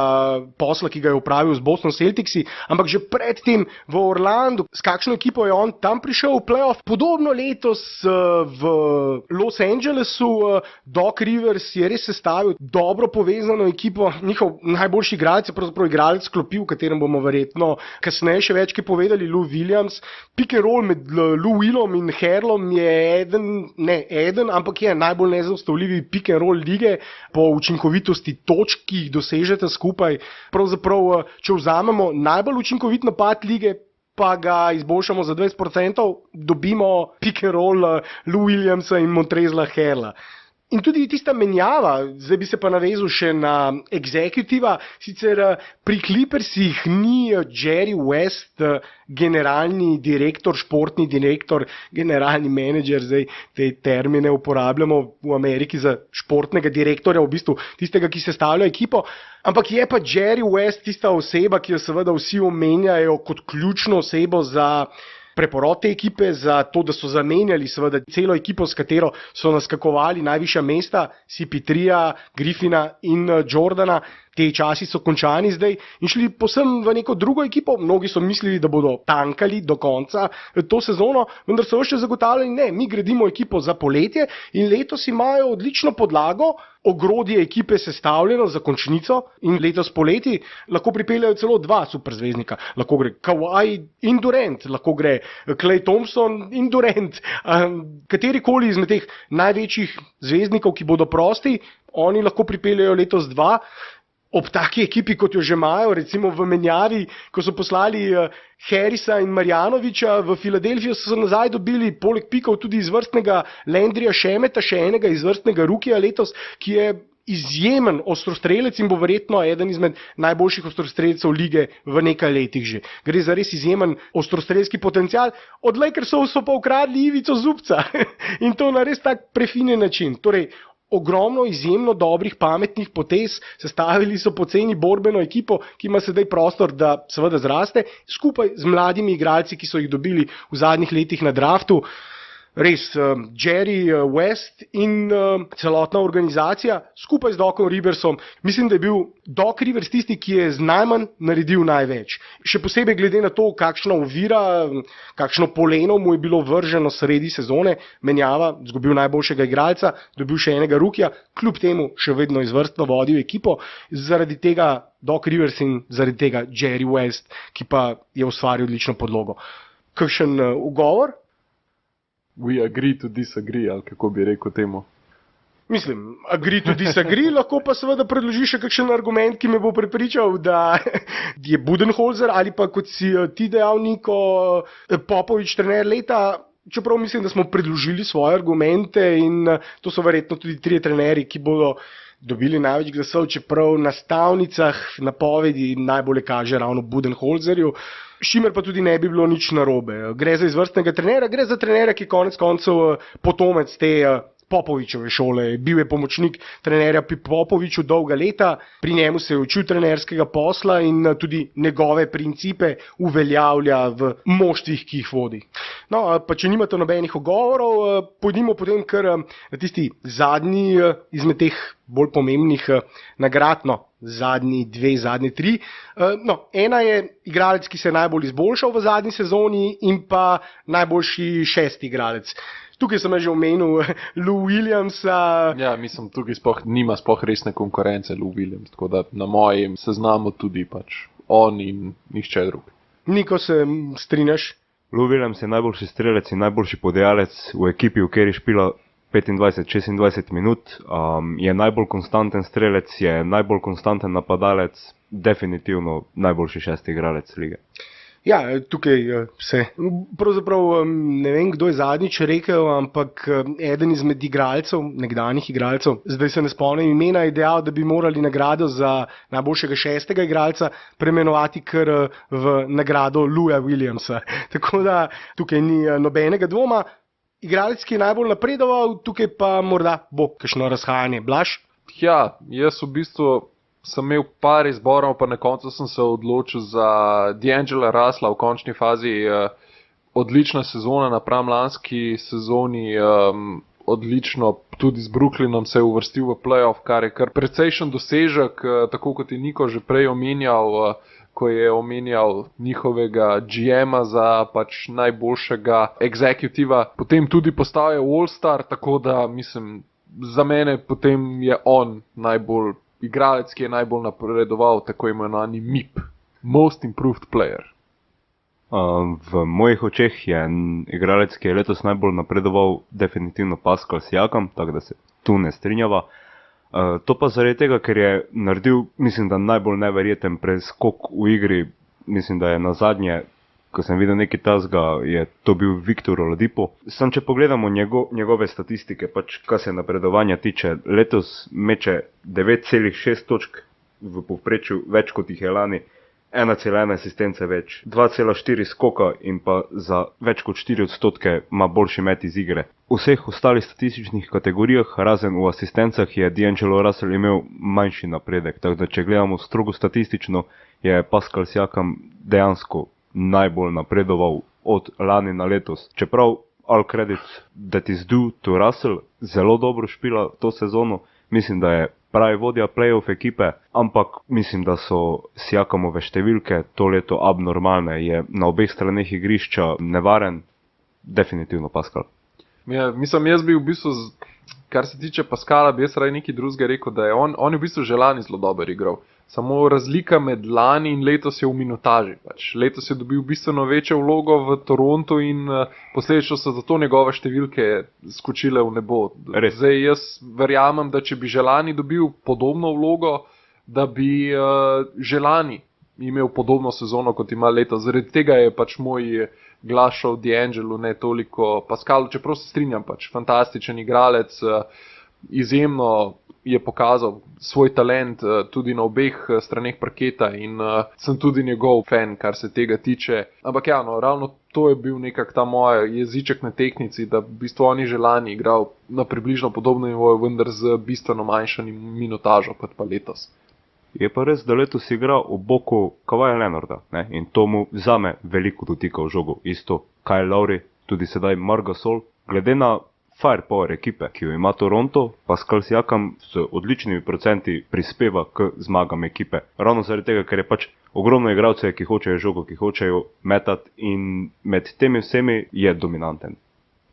posla, ki ga je opravil z Boston Celticsi, ampak že predtem v Orlandu, s kakšno ekipo je on tam prišel v playoff. Podobno letos v Los Angelesu Doc Rivers je res sestavil dobro povezano ekipo, njihov najboljši igralec je pravzaprav igralec klopi, v katerem bomo verjetno kasneje še več kaj povedali, Lou Williams. Pick and roll med Lou Willom in Harrellom je ampak je najbolj nezaustavljivi pick and roll lige po učinkovitosti točk, ki jih dosežete skupaj. Pravzaprav, če vzamemo najbolj učinkovit napad lige, pa ga izboljšamo za 20%, dobimo pick and roll Lou Williamsa in Montrezla Harrella. In tudi tista menjava, zdaj bi se pa navezal še na executiva, sicer pri Clippersih ni Jerry West generalni direktor, športni direktor, generalni menedžer, zdaj te termine uporabljamo v Ameriki za športnega direktorja, v bistvu tistega, ki sestavlja ekipo, ampak je pa Jerry West tista oseba, ki jo seveda vsi omenjajo kot ključno osebo za preporod te ekipe, za to, da so zamenjali seveda celo ekipo, s katero so naskakovali najvišja mesta, CP3, Griffina in Jordana. Te časi so končani zdaj in šli posem v neko drugo ekipo. Mnogi so mislili, da bodo tankali do konca to sezono, vendar so še zagotavljali, ne, mi gradimo ekipo za poletje in letos imajo odlično podlago, ogrodje ekipe sestavljeno za končnico in letos poleti lahko pripeljajo celo 2 superzvezdnika. Lahko gre Kawhi in Durant, lahko gre Klay Thompson in Durant. Katerikoli izmed teh največjih zvezdnikov, ki bodo prosti, oni lahko pripeljajo letos 2. Ob taki ekipi, kot jo že imajo, recimo v menjavi, ko so poslali Harrisa in Marjanoviča v Filadelfijo, so nazaj dobili poleg pikov tudi izvrstnega Landryja Shameta, še enega izvrstnega rukija letos, ki je izjemen ostrostrelec in bo verjetno eden izmed najboljših ostrostrelcev lige v nekaj letih že. Gre za res izjemen ostrostrelski potencial. Od Lakersov so pa ukradli Ivico Zubca in to na res tak prefinjen način. Torej, ogromno izjemno dobrih, pametnih potez, sestavili so poceni borbeno ekipo, ki ima sedaj prostor, da seveda zraste, skupaj z mladimi igralci, ki so jih dobili v zadnjih letih na draftu. Res, Jerry West in celotna organizacija skupaj z Docom Riversom, mislim, da je bil Doc Rivers tisti, ki je z najmanj naredil največ. Še posebej glede na to, kakšna ovira, kakšno poleno mu je bilo vrženo sredi sezone, menjava, izgubil najboljšega igralca, dobil še enega rukija, kljub temu še vedno izvrstno vodil ekipo, zaradi tega Doc Rivers in zaradi tega Jerry West, ki pa je ustvaril odlično podlogo. Kakšen ugovor? We agree to disagree, ali kako bi rekel temu. Mislim, agree to disagree, lahko pa seveda predloži še kakšen argument, ki me bo prepričal, da je Budenholzer ali pa kot si ti dejal, Niko, Popovič trener leta, čeprav mislim, da smo predložili svoje argumente in to so verjetno tudi 3 trenerji, ki bodo dobili največ glasov, čeprav na stavnicah napovedi najbolje kaže ravno Budenholzerju. S čimer pa tudi ne bi bilo nič narobe. Gre za izvrstnega trenera, gre za trenera, ki konec koncev potomec te Popovičeve šole. Bil je pomočnik trenerja pri Popoviču dolga leta, pri njemu se je učil trenerskega posla in tudi njegove principe uveljavlja v moštvih, ki jih vodi. No, pa če nimate nobenih ogovorov, pojdimo potem kar na tisti zadnji izmed teh bolj pomembnih nagrad, zadnji 2, zadnji 3. No, ena je igralec, ki se je najbolj izboljšal v zadnji sezoni in pa najboljši 6. igralec. Tukaj sem že omenil Lou Williamsa. Ja, mislim, tukaj nima resne konkurence Lou Williams, tako da na mojem seznamu tudi pač on in nihče drug. Niko, se strinjaš? Lou Williams je najboljši strelec in najboljši podajalec v ekipi, v kateri špila 25-26 minut, je najbolj konstanten strelec, je najbolj konstanten napadalec, definitivno najboljši 6. igralec lige. Ja, tukaj se, pravzaprav ne vem, kdo je zadnjič rekel, ampak eden izmed igralcev, nekdanjih igralcev, zdaj se ne spomnim imena, je dejal, da bi morali nagrado za najboljšega 6. igralca premenovati kar v nagrado Louja Williamsa. Tako da tukaj ni nobenega dvoma. Igralec, ki je najbolj napredoval, tukaj pa morda bo kakšno razhajanje. Blaž? Ja, jaz v bistvu sem imel par izborov, pa na koncu sem se odločil za D'Angela Russella v končni fazi. Odlična sezona napram lanski sezoni, odlično tudi z Brooklynom se je uvrstil v playoff, kar je kar precejšen dosežek, tako kot je Niko že prej omenjal, ko je omenjal njihovega GM-a za pač najboljšega executiva. Potem tudi postal je All-Star, tako da mislim, za mene potem je on najbolj igralec, ki je najbolj napredoval, tako imenovani MIP, Most Improved Player. V mojih očeh je igralec, ki je letos najbolj napredoval, definitivno Pascal Siakam, tako da se tu ne strinjava. To pa zaradi tega, ker je naredil, mislim, da najbolj neverjeten preskok v igri, mislim, da je na zadnje, ko sem videl nekaj tazga, je to bil Victor Oladipo. Sam če pogledamo njegove statistike, pač kar se napredovanja tiče, letos meče 9,6 točk v povprečju, več kot jih je lani, 1,1 asistence več, 2,4 skoka in pa za več kot 4% ima boljši met iz igre. V vseh ostalih statističnih kategorijah, razen v asistencah, je D'Angelo Russell imel manjši napredek, tako da če gledamo strogo statistično, je Pascal Siakam dejansko najbolj napredoval od lani na letos. Čeprav all credit that is due to Russell, zelo dobro špila to sezono, mislim, da je pravi vodja playoff ekipe, ampak mislim, da so Siakamove številke to leto abnormalne, je na obeh straneh igrišča nevaren, definitivno Pascal. Ja, mislim, jaz bi v bistvu, kar se tiče Pascala, bi jaz raje nekaj drugega rekel, da je on je v bistvu že lani zelo dober igral. Samo razlika med lani in letos je v minutaži. Pač. Letos je dobil bistveno večjo vlogo v Torontu in posledično so zato njegove številke skočile v nebo. Res. Zdaj jaz verjamem, da če bi že lani dobil podobno vlogo, da bi že lani imel podobno sezono, kot ima letos. Zaradi tega je pač moj glas šel D'Angelu, ne toliko Pascalu, čeprav se strinjam, pač fantastičen igralec, izjemno je pokazal svoj talent tudi na obeh straneh parketa in sem tudi njegov fan, kar se tega tiče. Ampak ja, no, ravno to je bil nekak ta moj jeziček na tehtnici, da v bistvu oni že lani igral na približno podobnem nivoju, vendar z bistveno manjšanim minutažo kot pa letos. Je pa res, da letos igra v boku Kavaja Leonarda, ne? In to mu zame veliko dotika v žogu. Isto Kyle Lowry, tudi sedaj Marc Gasol. Glede na firepower ekipe, ki jo ima Toronto, Pascal Siakam s odličnimi procenti prispeva k zmagam ekipe. Ravno zaradi tega, ker je pač ogromno igralcev, ki hočejo žogo, ki hočejo metati in med temi vsemi je dominanten.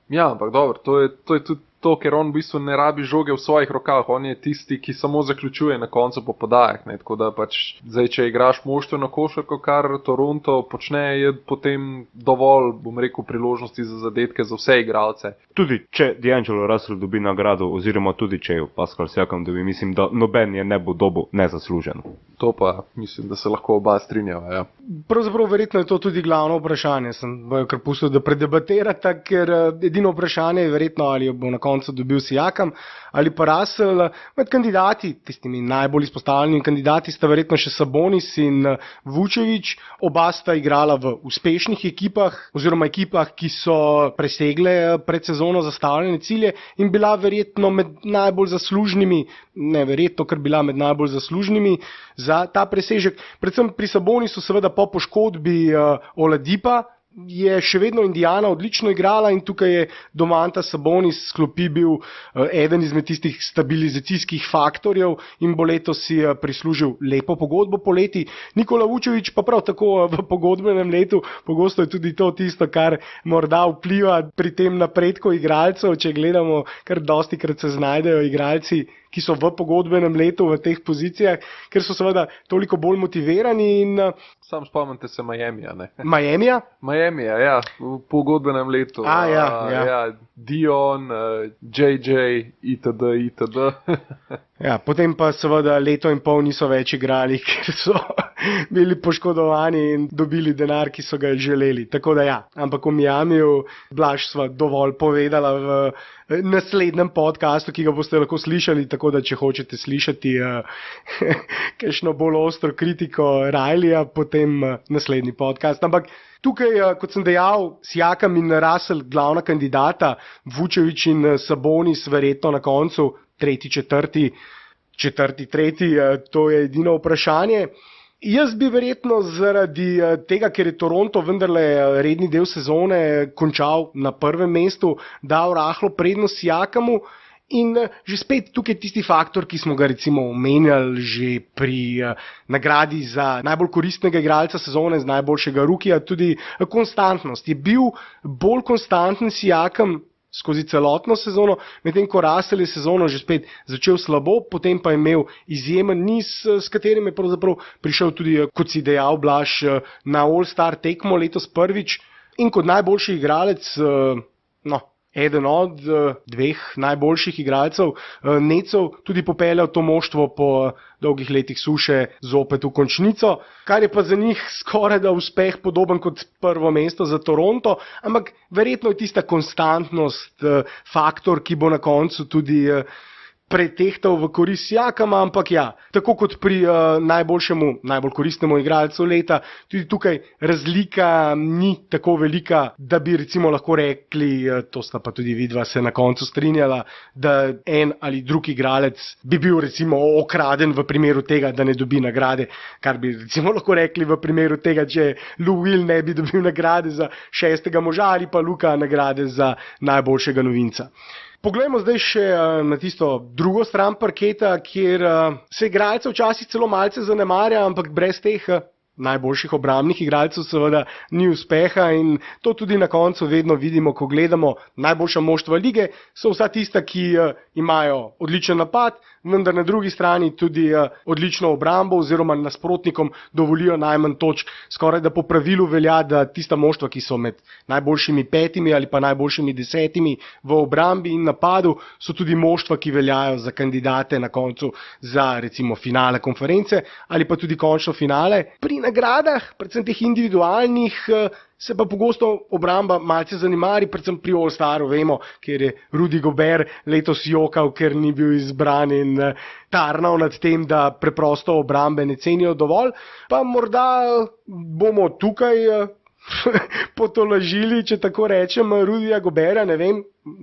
Ja, ampak dobro, to je tudi to, ker on v bistvu ne rabi žoge v svojih rokah, on je tisti, ki samo zaključuje na koncu po podajah, ne, tako da pač zdaj, če igraš moštveno košarko, kar Toronto počne, je potem dovolj, bom rekel, priložnosti za zadetke za vse igralce. Tudi če D'Angelo Russell dobi nagrado, oziroma tudi če jo Pascal Siakam dobi, mislim, da noben je ne bo dobil nezasluženo. To pa mislim, da se lahko oba strinjava, ja. Pravzaprav verjetno je to tudi glavno vprašanje, sem bojo kar pustil, da predebaterata, ker edino vprašanje je verjetno, ali bo na koncu dobil Siakam ali pa Russell. Med kandidati, tistimi najbolj izpostavljenimi kandidati, sta verjetno še Sabonis in Vučević. Oba sta igrala v uspešnih ekipah, oziroma ekipah, ki so presegle pred sezono zastavljene cilje in bila verjetno med najbolj zaslužnimi, neverjetno, ker bila med najbolj zaslužnimi za ta presežek. Predvsem pri Sabonisu seveda po poškodbi Oladipa je še vedno Indiana odlično igrala in tukaj je Domantas Sabonis sklopi bil eden izmed tistih stabilizacijskih faktorjev in bo letos si prislužil lepo pogodbo poleti. Nikola Vučević pa prav tako v pogodbenem letu, pogosto je tudi to tisto, kar morda vpliva pri tem napredku igralcev, če gledamo, kar dostikrat se znajdejo igralci, ki so v pogodbenem letu v teh pozicijah, ker so seveda toliko bolj motivirani in... Sam spomnite se Miamija, ne? Miamija? Miamija, ja, v pogodbenem letu. Ja, Dion, JJ, itd. Ja, potem pa seveda leto in pol niso več igrali, ker so bili poškodovani in dobili denar, ki so ga želeli. Tako da ja, ampak o Miamiju Blaž sva dovolj povedala v naslednjem podcastu, ki ga boste lahko slišali, tako da če hočete slišati kakšno bolj ostro kritiko Rileyja, potem naslednji podcast. Ampak tukaj, kot sem dejal, Siakam in Russell glavna kandidata, Vučević in Sabonis verjetno na koncu, tretji, tretji, to je edino vprašanje. Jaz bi verjetno zaradi tega, ker je Toronto vendarle redni del sezone končal na prvem mestu, dal rahlo prednost Siakamu. In že spet tukaj je tisti faktor, ki smo ga recimo omenjali že pri nagradi za najbolj koristnega igralca sezone, z najboljšega rukija, tudi konstantnost. Je bil bolj konstanten Siakam skozi celotno sezono, medtem ko Russell je sezono že spet začel slabo, potem pa je imel izjemen niz, s katerim je pravzaprav prišel tudi, kot si dejal Blaž, na All-Star tekmo letos prvič in kot najboljši igralec, eden od dveh najboljših igralcev Netsov, tudi popeljal to moštvo po dolgih letih suše zopet v končnico, kar je pa za njih skoraj da uspeh podoben kot prvo mesto za Toronto, ampak verjetno je tista konstantnost faktor, ki bo na koncu tudi pretehtal v korist Siakama, ampak ja, tako kot pri najbolj koristnemu igralcu leta, tudi tukaj razlika ni tako velika, da bi recimo lahko rekli, to sta pa tudi vidva se na koncu strinjala, da en ali drug igralec bi bil recimo okraden v primeru tega, da ne dobi nagrade, kar bi recimo lahko rekli v primeru tega, če Lou Will ne bi dobil nagrade za 6. moža ali pa Luka nagrade za najboljšega novinca. Poglejmo zdaj še na tisto drugo stran parketa, kjer se igralce včasih celo malce zanemarja, ampak brez teh najboljših obrambnih igralcev seveda ni uspeha in to tudi na koncu vedno vidimo, ko gledamo najboljša moštva lige, so vsa tista, ki imajo odličen napad, vendar na drugi strani tudi odlično obrambo oziroma nasprotnikom dovolijo najmanj točk. Skoraj da po pravilu velja, da tista moštva, ki so med najboljšimi 5 ali pa najboljšimi 10 v obrambi in napadu, so tudi moštva, ki veljajo za kandidate na koncu za recimo finale konference ali pa tudi končno finale. Pri nagradah, predvsem teh individualnih, se pa pogosto obramba malce zanemari, predvsem pri All-Staru, vemo, ker je Rudy Gobert letos jokal, ker ni bil izbran in tarnal nad tem, da preprosto obrambe ne cenijo dovolj. Pa morda bomo tukaj potolažili, če tako rečem, Rudyja Goberta, ne vem,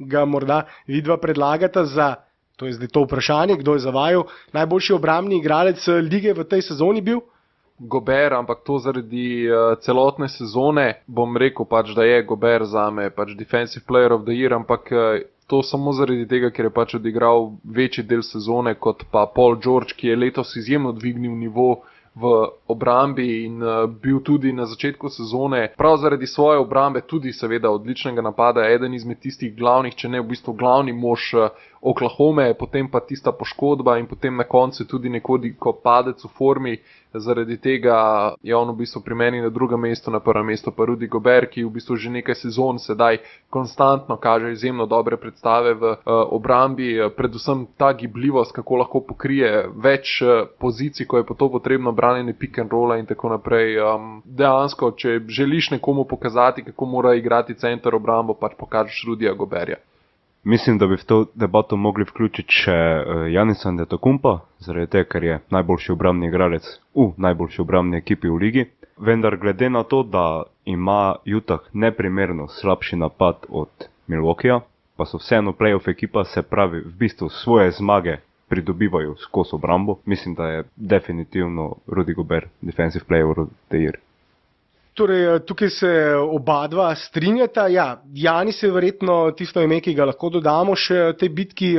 ga morda vidva predlagata za, to je zdaj to vprašanje, kdo je zavajal, najboljši obrambni igralec lige v tej sezoni bil? Gobert, ampak to zaradi celotne sezone, bom rekel pač, da je Gobert zame pač Defensive Player of the Year, ampak to samo zaradi tega, ker je pač odigral večji del sezone kot pa Paul George, ki je letos izjemno dvignil nivo v obrambi in bil tudi na začetku sezone, prav zaradi svoje obrambe, tudi seveda odličnega napada, eden izmed tistih glavnih, če ne v bistvu glavni mož Oklahome, potem pa tista poškodba in potem na koncu tudi nekoliko padec v formi. Zaradi tega je on v bistvu pri meni na drugem mestu, na prvem mestu pa Rudy Gobert, ki v bistvu že nekaj sezon sedaj konstantno kaže izjemno dobre predstave v obrambi, predvsem ta gibljivost, kako lahko pokrije več pozicij, ko je pa to potrebno, branjenje pick and rolla in tako naprej. Dejansko, če želiš nekomu pokazati, kako mora igrati center obrambo, pač pokažeš Rudyja Goberta. Mislim, da bi v to debato mogli vključiti še Giannisa Antetokounmpa, zaradi tega, ker je najboljši obrambni igralec v najboljši obrambni ekipi v ligi. Vendar glede na to, da ima Utah neprimerno slabši napad od Milwaukeeja, pa so vseeno playoff ekipa, se pravi v bistvu svoje zmage pridobivajo skozi obrambo, mislim, da je definitivno Rudy Gobert Defensive Player of the Year. Torej, tukaj se oba dva strinjata. Ja, Giannis je verjetno tisto ime, ki ga lahko dodamo še tej bitki.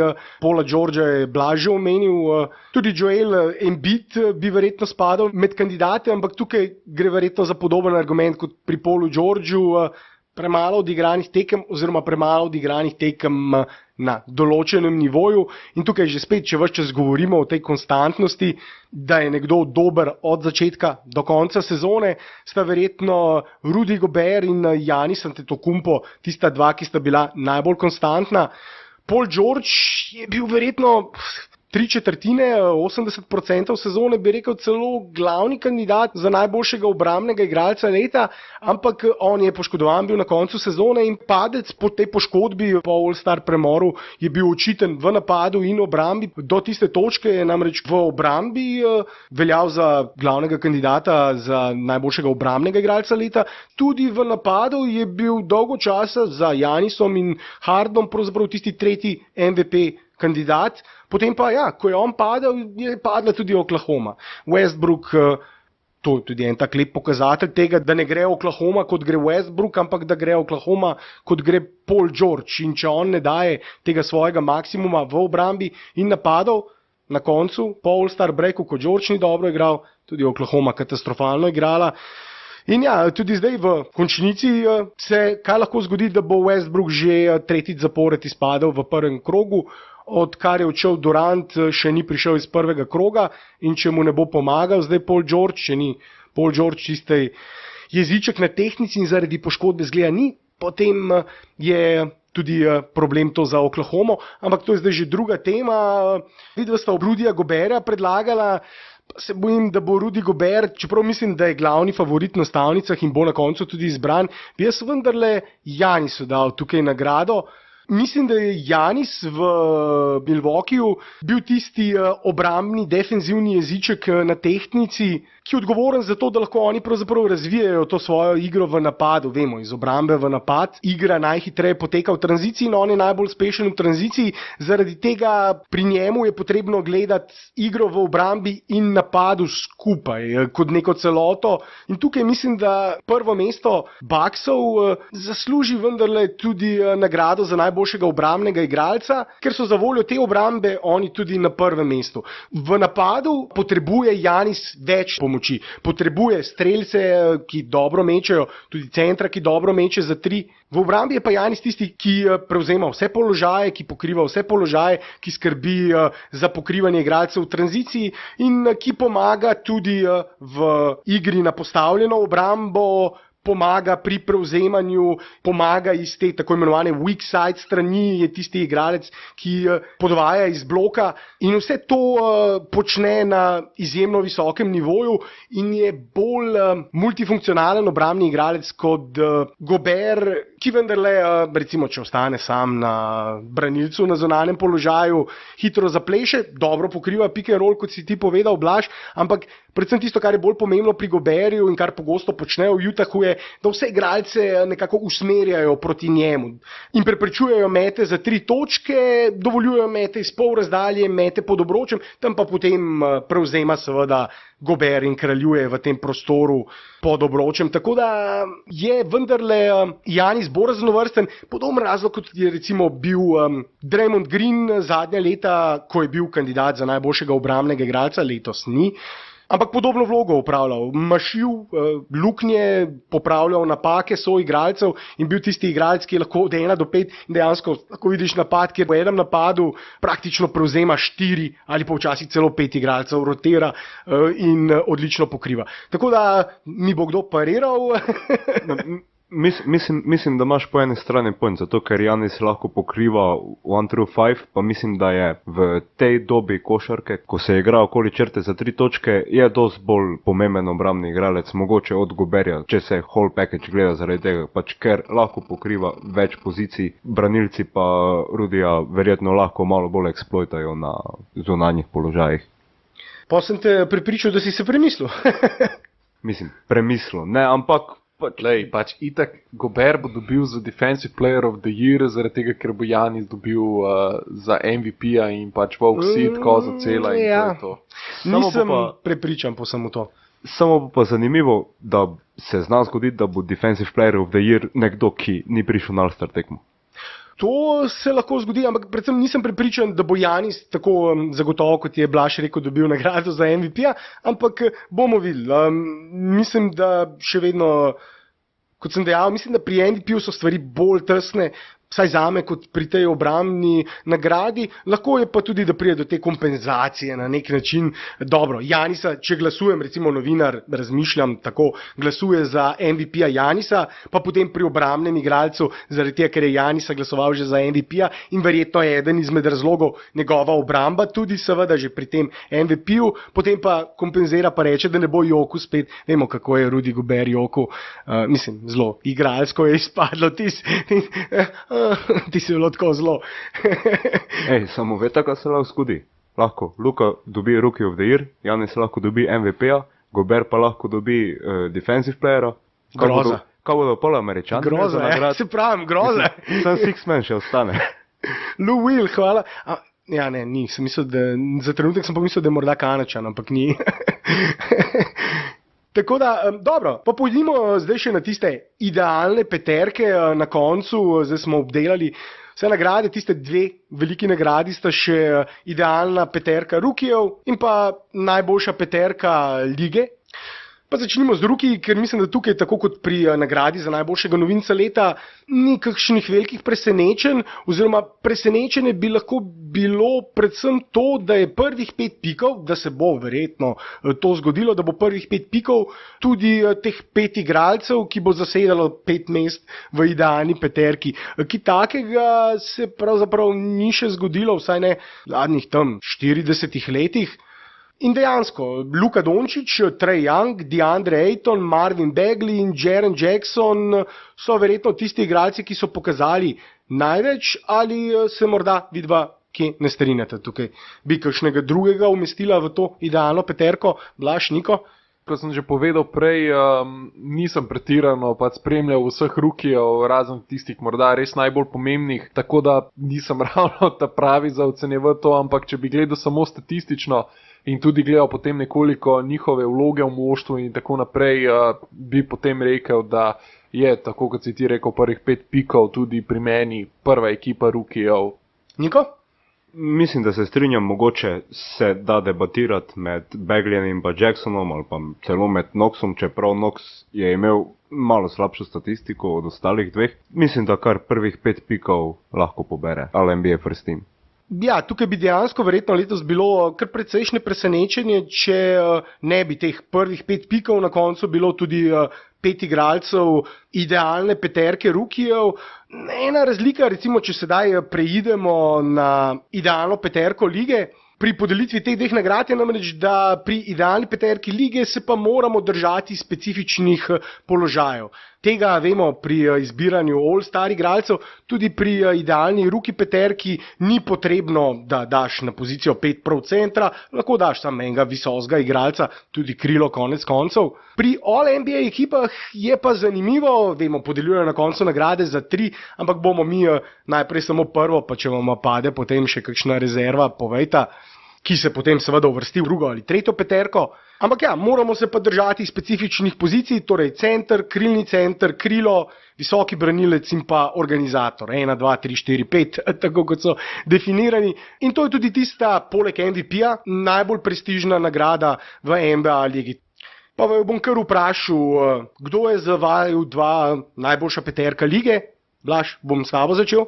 Paula Georgea je blaže omenil. Tudi Joel Embiid bi verjetno spadal med kandidate, ampak tukaj gre verjetno za podoben argument kot pri Paulu Georgeu. Premalo odigranih tekem oziroma premalo odigranih tekem na določenem nivoju. In tukaj že spet, če ves čas govorimo o tej konstantnosti, da je nekdo dober od začetka do konca sezone, sta verjetno Rudy Gobert in Giannis Antetokounmpo tista dva, ki sta bila najbolj konstantna. Paul George je bil verjetno 3/4, 80% sezone, bi rekel, celo glavni kandidat za najboljšega obrambnega igralca leta, ampak on je poškodovan bil na koncu sezone in padec po tej poškodbi po All-Star premoru je bil očiten v napadu in obrambi. Do tiste točke je namreč v obrambi veljal za glavnega kandidata za najboljšega obrambnega igralca leta, tudi v napadu je bil dolgo časa za Giannisom in Hardenom pravzaprav tisti tretji MVP kandidat. Potem pa, ja, ko je on padel, je padla tudi Oklahoma. Westbrook, to je tudi en tak lep pokazatelj tega, da ne gre Oklahoma kot gre Westbrook, ampak da gre Oklahoma kot gre Paul George. In če on ne daje tega svojega maksimuma v obrambi in napadov, na koncu, po All-Star breaku, ko George ni dobro igral, tudi Oklahoma katastrofalno igrala. In ja, tudi zdaj v končnici se kaj lahko zgodi, da bo Westbrook že tretjič zapored izpadel v prvem krogu. Odkar je odšel Durant, še ni prišel iz prvega kroga in če mu ne bo pomagal zdaj Paul George, če ni Paul George čistej jeziček na tehnici in zaradi poškodbe zgleda ni, potem je tudi problem to za Oklahomo, ampak to je zdaj že druga tema. Vidva sta Rudyja Goberta predlagala, se bojim, da bo Rudy Gobert, čeprav mislim, da je glavni favorit na stavnicah in bo na koncu tudi izbran, bi jaz vendarle Giannisu dal tukaj nagrado. Mislim, da je Giannis v Milwaukeeju bil tisti obrambni, defenzivni jeziček na tehtnici, ki je odgovoren za to, da lahko oni pravzaprav razvijajo to svojo igro v napadu. Vemo, iz obrambe v napad igra najhitreje poteka v tranziciji in on je najbolj uspešen v tranziciji. Zaradi tega pri njemu je potrebno gledati igro v obrambi in napadu skupaj, kot neko celoto. In tukaj mislim, da prvo mesto Bucksov zasluži vendarle tudi nagrado za najboljšega obrambnega igralca, ker so za voljo te obrambe oni tudi na prvem mestu. V napadu potrebuje Giannis več pomoči. Potrebuje strelce, ki dobro mečejo, tudi centra, ki dobro meče za 3. V obrambi je pa Giannis tisti, ki prevzema vse položaje, ki pokriva vse položaje, ki skrbi za pokrivanje igralcev v tranziciji in ki pomaga tudi v igri na postavljeno obrambo pomaga pri prevzemanju, pomaga iz te tako imenovane weak side strani, je tisti igralec, ki podvaja iz bloka in vse to počne na izjemno visokem nivoju in je bolj multifunkcionalen obrambni igralec kot Gobert, ki vendarle, recimo, če ostane sam na branilcu na zunanjem položaju, hitro zapleše, dobro pokriva pick and roll, kot si ti povedal, Blaž, ampak predvsem tisto, kar je bolj pomembno pri Goberju in kar pogosto počnejo v Utahu, je, da vse igralce nekako usmerjajo proti njemu in preprečujejo mete za 3 točke, dovoljujejo mete iz pol razdalje, mete pod obročem, tam pa potem prevzema seveda Gober in kraljuje v tem prostoru pod obročem. Tako da je vendarle Giannis bolj raznovrsten, podoben razlog, kot je recimo bil Draymond Green zadnja leta, ko je bil kandidat za najboljšega obrambnega igralca, letos ni. Ampak podobno vlogo upravljal, mašil luknje, popravljal napake soigralcev in bil tisti igralec, ki je lahko od 1 do 5 dejansko, lahko vidiš napad, kjer po enem napadu praktično prevzema 4 ali pa včasih celo 5 igralcev, rotira in odlično pokriva. Tako da mi bo kdo pariral. Mislim, da imaš po eni strani point, zato ker Giannis lahko pokriva 1 through 5, pa mislim, da je v tej dobi košarke, ko se igra okoli črte za 3 točke, je dosti bolj pomemben obrambni igralec, mogoče od Goberja, če se whole package gleda zaradi tega, pač ker lahko pokriva več pozicij, branilci pa Rudija verjetno lahko malo bolj eksploitajo na zunanjih položajih. Pa sem te prepričal, da si se premislil. Mislim, premislil, ne, ampak Pač itak Gobert bo dobil za Defensive Player of the Year, zaradi tega, ker bo Giannis dobil za MVP-ja in pač Volk Seed, koza cela in to je to. Nisem prepričan po samo to. Samo pa zanimivo, da se zna zgoditi, da bo Defensive Player of the Year nekdo, ki ni prišel na All-Star tekmo. To se lahko zgodi, ampak predvsem nisem prepričan, da bo Giannis tako zagotovo, kot je Blaž rekel, dobil nagrado za MVP-ja, ampak bomo videli. Mislim, da še vedno, kot sem dejal, mislim, da pri MVP-ju so stvari bolj tesne, vsaj zame, kot pri tej obrambni nagradi. Lahko je pa tudi, da pride do te kompenzacije na nek način. Dobro, Giannisa, če glasujem, recimo novinar, razmišljam tako, glasuje za MVP-ja Giannisa, pa potem pri obrambnem igralcu, zaradi tega, ker je Giannisa glasoval že za MVP-ja in verjetno je eden izmed razlogov njegova obramba, tudi seveda že pri tem MVP-ju, potem pa kompenzira pa reče, da ne bo joku spet. Vemo, kako je Rudy Gobert joku, mislim, zelo igralsko je izpadlo, ti si bilo tako zelo. Samo veste, kaj se lahko zgodi. Lahko Luka dobi Rookie of the Year, Giannis lahko dobi MVP-ja, Gobert pa lahko dobi Defensive Playera. Groza. Kaj bodo pol Američani? Groza, se pravim, groza. Sam Six Man še ostane. Lou Will, hvala. Ja, ne, ni. Sem mislil, da, za trenutek sem pomislil, da je morda Kanačan, ampak ni. Tako da, dobro, pa pojdimo zdaj še na tiste idealne peterke na koncu. Zdaj smo obdelali vse nagrade, tiste 2 veliki nagradi sta še idealna peterka rukijev in pa najboljša peterka lige. Pa začnimo z rookie, ker mislim, da tukaj, tako kot pri nagradi za najboljšega novinca leta, ni kakšnih velikih presenečenj, oziroma presenečenje bi lahko bilo predvsem to, da je prvih 5 pikov, da se bo verjetno to zgodilo, da bo prvih 5 pikov tudi teh 5 igralcev, ki bo zasedalo 5 mest v idealni peterki. Ki takega se pravzaprav ni še zgodilo, vsaj ne v zadnjih tam 40 letih. In dejansko, Luka Dončić, Trae Young, DeAndre Ayton, Marvin Bagley in Jaren Jackson so verjetno tisti igralci, ki so pokazali največ, ali se morda vidva kje ne strinjate tukaj. Bi kakšnega drugega umestila v to idealno peterko? Blaž, Niko? Kot sem že povedal prej, nisem pretirano spremljal vseh rookijev, razen tistih morda res najbolj pomembnih, tako da nisem ravno ta pravi za ocenjevati to, ampak če bi gledal samo statistično in tudi gledal potem nekoliko njihove vloge v moštvu in tako naprej, bi potem rekel, da je, tako kot si ti rekel, prvih 5 pikov tudi pri meni prva ekipa rookijev. Niko? Mislim, da se strinjam, mogoče se da debatirati med Bagleyjem in pa Jacksonom ali pa celo med Knoxom, čeprav Knox je imel malo slabšo statistiko od ostalih 2. Mislim, da kar prvih 5 pikov lahko pobere All NBA First Team. Ja, tukaj bi dejansko verjetno letos bilo kar precejšnje presenečenje, če ne bi teh prvih 5 pikov na koncu bilo tudi 5 igralcev idealne peterke rukijev. Ena razlika, recimo, če sedaj preidemo na idealno peterko lige, pri podelitvi teh 2 nagrad je namreč, da pri idealni peterki lige se pa moramo držati specifičnih položajev. Tega vemo pri izbiranju all-star igralcev, tudi pri idealni ruki peterki ni potrebno, da daš na pozicijo 5 prav centra, lahko daš samo enega visokega igralca, tudi krilo konec koncev. Pri All-NBA ekipah je pa zanimivo, vemo, podeljujejo na koncu nagrade za 3, ampak bomo mi najprej samo prvo, pa če vam pade potem še kakšna rezerva, povejta, ki se potem seveda uvrsti v drugo ali tretjo peterko. Ampak ja, moramo se pa držati specifičnih pozicij, torej center, krilni center, krilo, visoki branilec in pa organizator. 1, 2, 3, 4, 5, tako kot so definirani. In to je tudi tista, poleg MVP-ja, najbolj prestižna nagrada v NBA ligi. Pa bom kar vprašal, kdo je za vaju 2 najboljša peterka lige? Blaž, bom s tabo začel.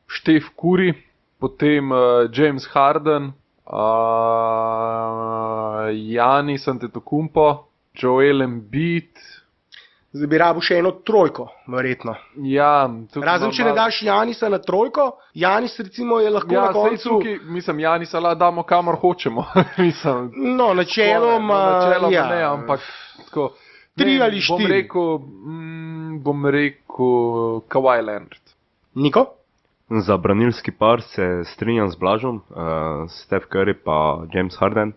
Steph Curry, potem James Harden, Giannis Antetokounmpo, Joel Embiid. Zdaj bi rabo še eno trojko, verjetno. Ja, razen če ne daš Giannisa na trojko, Giannis recimo je lahko na koncu... Giannisa lahko damo kamor hočemo. No, načeloma ne, ampak tako... 3 ali 4. Bom rekel Kawhi Leonard. Niko? Za branilski par se strinjam z Blažom, Steph Curry pa James Harden.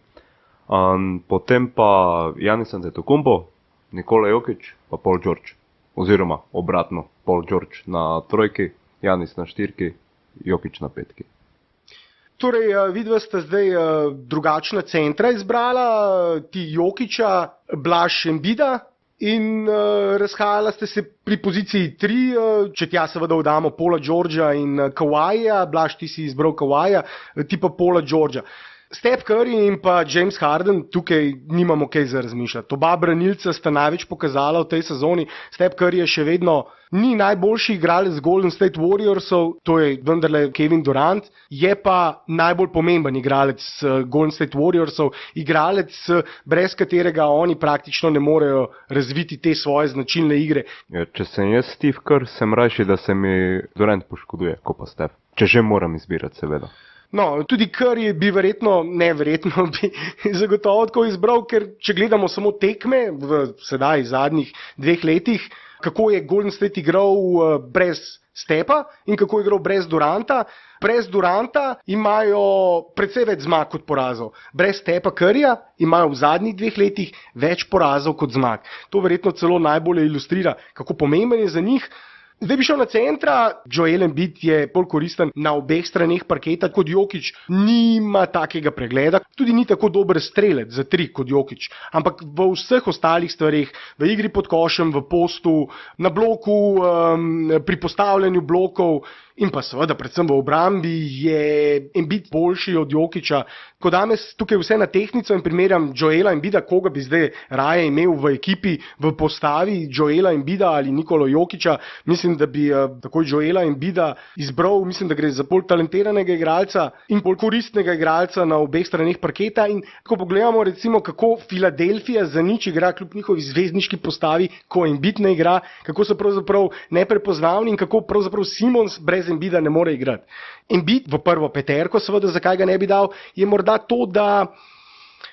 Potem pa Giannis Antetokounmpo, Nikola Jokić pa Paul George. Oziroma obratno, Paul George na trojki, Giannis na 4, Jokić na 5. Torej, vidva sta zdaj drugačna centra izbrala, ti Jokića, Blaž Embida. In razhajala ste se pri poziciji 3, če tja seveda dodamo Paula Georgea in Kawhija, Blaž, ti si izbral Kawhija, ti pa Paula Georgea. Steph Curry in pa James Harden, tukaj nimamo kaj za razmišljati. Oba branilca sta največ pokazala v tej sezoni. Steph Curry je še vedno ni najboljši igralec Golden State Warriorsov, to je vendarle Kevin Durant, je pa najbolj pomemben igralec Golden State Warriorsov, igralec, brez katerega oni praktično ne morejo razviti te svoje značilne igre. Ja, če sem jaz Steve Kerr, sem rajši, da se mi Durant poškoduje, ko pa Steph. Če že moram izbirati, seveda. No, tudi Curry bi neverjetno bi zagotovo tako izbral, ker če gledamo samo tekme v sedaj zadnjih 2 letih, kako je Golden State igral brez Stepa in kako je igral brez Duranta. Brez Duranta imajo precej več zmag kot porazov. Brez Stepa Curryja imajo v zadnjih 2 letih več porazov kot zmag. To verjetno celo najbolje ilustrira, kako pomemben je za njih. Zdaj bi šel na centra, Joel Embiid je bolj koristen na obeh straneh parketa kot Jokić, nima takega pregleda, tudi ni tako dober strelec za 3 kot Jokić, ampak v vseh ostalih stvareh, v igri pod košem, v postu, na bloku, pri postavljanju blokov in pa seveda predvsem v obrambi je Embiid boljši od Jokića. Ko danes tukaj vse na tehnico in primerjam Joela Embida, koga bi zdaj raje imel v ekipi v postavi, Joela Embida ali Nikolo Jokića, mislim, da bi takoj Joela Embida izbral, mislim, da gre za bolj talentiranega igralca in bolj koristnega igralca na obeh straneh parketa. In ko pogledamo recimo, kako Filadelfija za nič igra kljub njihovi zvezdniški postavi, ko Embiid ne igra, kako so pravzaprav neprepoznavni in kako pravzaprav Simons brez Embida ne more igrati. Embiid v prvo peterko, seveda, zakaj ga ne bi dal, je morda to, da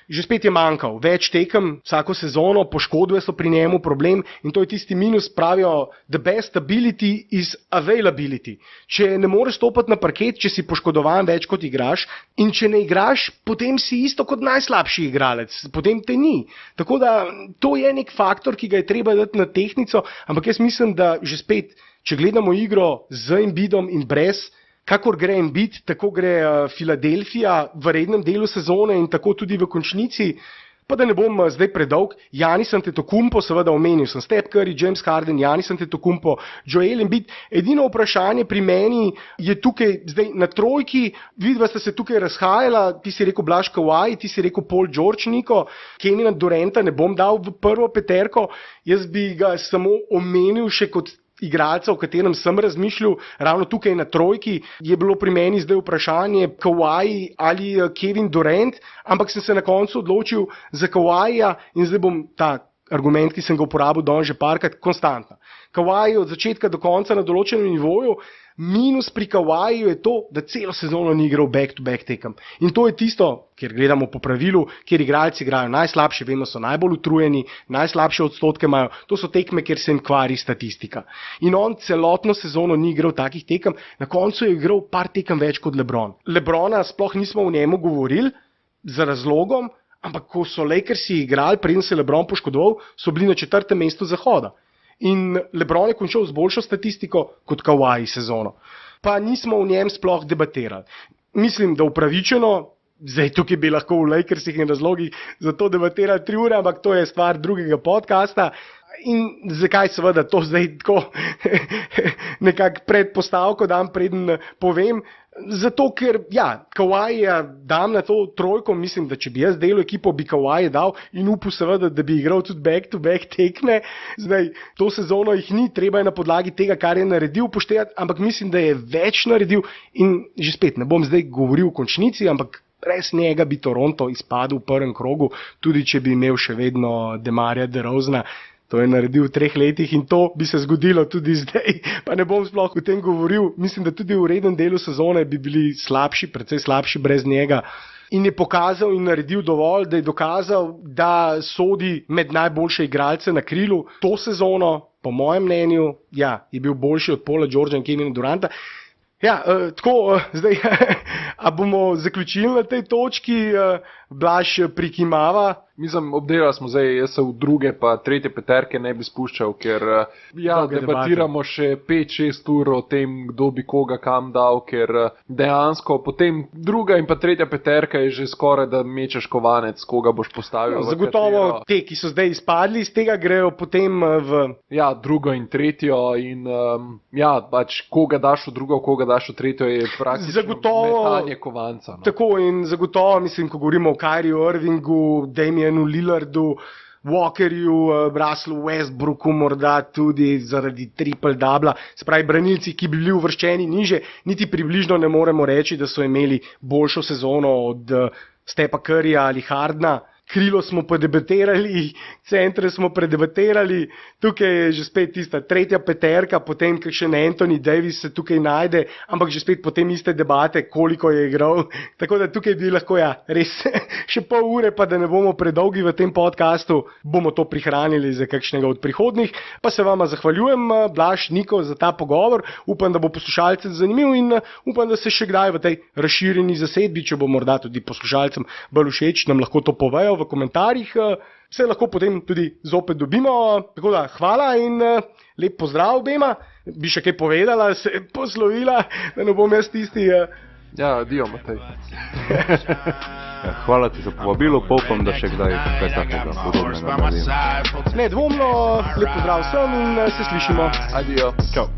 že spet je manjkal. Več tekem vsako sezono, poškodbe so pri njemu problem in to je tisti minus, pravijo, the best ability is availability. Če ne moreš stopiti na parket, če si poškodovan več kot igraš in če ne igraš, potem si isto kot najslabši igralec, potem te ni. Tako da to je nek faktor, ki ga je treba dati na tehnico, ampak jaz mislim, da že spet, če gledamo igro z Embidom in brez, kakor gre Embiid, tako gre Filadelfija v rednem delu sezone in tako tudi v končnici. Pa da ne bom zdaj predolg, Giannis Antetokounmpo, seveda omenil sem Steph Curry, James Harden, Giannis Antetokounmpo, Joel Embiid. Edino vprašanje pri meni je tukaj zdaj na trojki, vidva sta se tukaj razhajala, ti si rekel Blaž Kawhi, ti si rekel Paul George, Niko, Kevina Duranta ne bom dal v prvo peterko, jaz bi ga samo omenil še kot igralca, o katerem sem razmišljal, ravno tukaj na trojki, je bilo pri meni zdaj vprašanje Kawhi ali Kevin Durant, ampak sem se na koncu odločil za Kawhija in zdaj bom ta argument, ki sem ga uporabil danes že parkrat, konstantna. Kawhi od začetka do konca na določenem nivoju, minus pri Kawhiju je to, da celo sezono ni igral back-to-back tekem. In to je tisto, kjer gledamo po pravilu, kjer igralci igrajo najslabše, vemo, so najbolj utrujeni, najslabše odstotke imajo, to so tekme, kjer se jim kvari statistika. In on celotno sezono ni igral takih tekem, na koncu je igral par tekem več kot LeBron. LeBrona sploh nismo o njemu govorili, za razlogom, ampak ko so Lakersi igrali, preden se je LeBron poškodoval, so bili na 4. mestu zahoda. In LeBron je končal z boljšo statistiko kot Kawhi sezono. Pa nismo o njem sploh debatirali. Mislim, da upravičeno, zdaj tukaj bi lahko v Lakersih in razlogih za to debatirali 3 ure, ampak to je stvar drugega podcasta. In zakaj seveda to zdaj tako nekako predpostavko dam, preden povem? Zato, ker Kawhija dam na to trojko, mislim, da če bi jaz delal ekipo, bi Kawhija dal in upal seveda, da bi igral tudi back-to-back tekme. Zdaj, to sezono jih ni, treba je na podlagi tega, kar je naredil, upoštevati, ampak mislim, da je več naredil in že spet, ne bom zdaj govoril v končnici, ampak brez njega bi Toronto izpadel v prvem krogu, tudi če bi imel še vedno DeMarja DeRozana. To je naredil v 3 letih in to bi se zgodilo tudi zdaj, pa ne bom sploh o tem govoril. Mislim, da tudi v rednem delu sezone bi bili slabši, precej slabši brez njega. In je pokazal in naredil dovolj, da je dokazal, da sodi med najboljše igralce na krilu. To sezono, po mojem mnenju, je bil boljši od Paula Georgea in Kevina Duranta. Zdaj, a bomo zaključili na tej točki, Blaž prikimava? Mislim, obdelali smo zdaj, jaz se v druge pa tretje peterke ne bi spuščal, ker debatiramo še 5-6 ur o tem, kdo bi koga kam dal, ker dejansko potem druga in pa tretja peterka je že skoraj, da mečeš kovanec, koga boš postavil. Zagotovo te, ki so zdaj izpadli, iz tega grejo potem v... drugo in tretjo in pač koga daš v drugo, koga daš v tretjo je praktično metanje kovanca. Tako in zagotovo, mislim, ko govorimo o Kyrieju Irvingu, Damianu Lillardu, Walkerju, Russellu Westbrooku, morda tudi zaradi triple-dubla, se pravi branilci, ki bi bili uvrščeni niže, niti približno ne moremo reči, da so imeli boljšo sezono od Stepa Curryja ali Hardna. Krilo smo podebatirali, centre smo predebatirali, tukaj je že spet tista tretja peterka, potem kakšen Anthony Davis se tukaj najde, ampak že spet potem iste debate, koliko je igral. Tako da tukaj bi lahko res še pol ure, pa da ne bomo predolgi v tem podcastu, bomo to prihranili za kakšnega od prihodnih. Pa se vama zahvaljujem, Blaž, Niko, za ta pogovor. Upam, da bo poslušalcem zanimiv in upam, da se še kdaj v tej razširjeni zasedbi, če bo morda tudi poslušalcem bolj všeč, nam lahko to povejo v komentarjih, se lahko potem tudi zopet dobimo. Tako da hvala in lep pozdrav obema. Bi še kaj povedala, se poslovila, da ne bom jaz tisti... Dio, Matej. Hvala ti za povabilo, pa upam, da še kdaj kaj takega podobnega naredim. Nedvomno, lep pozdrav vsem in se slišimo. Adio. Čau.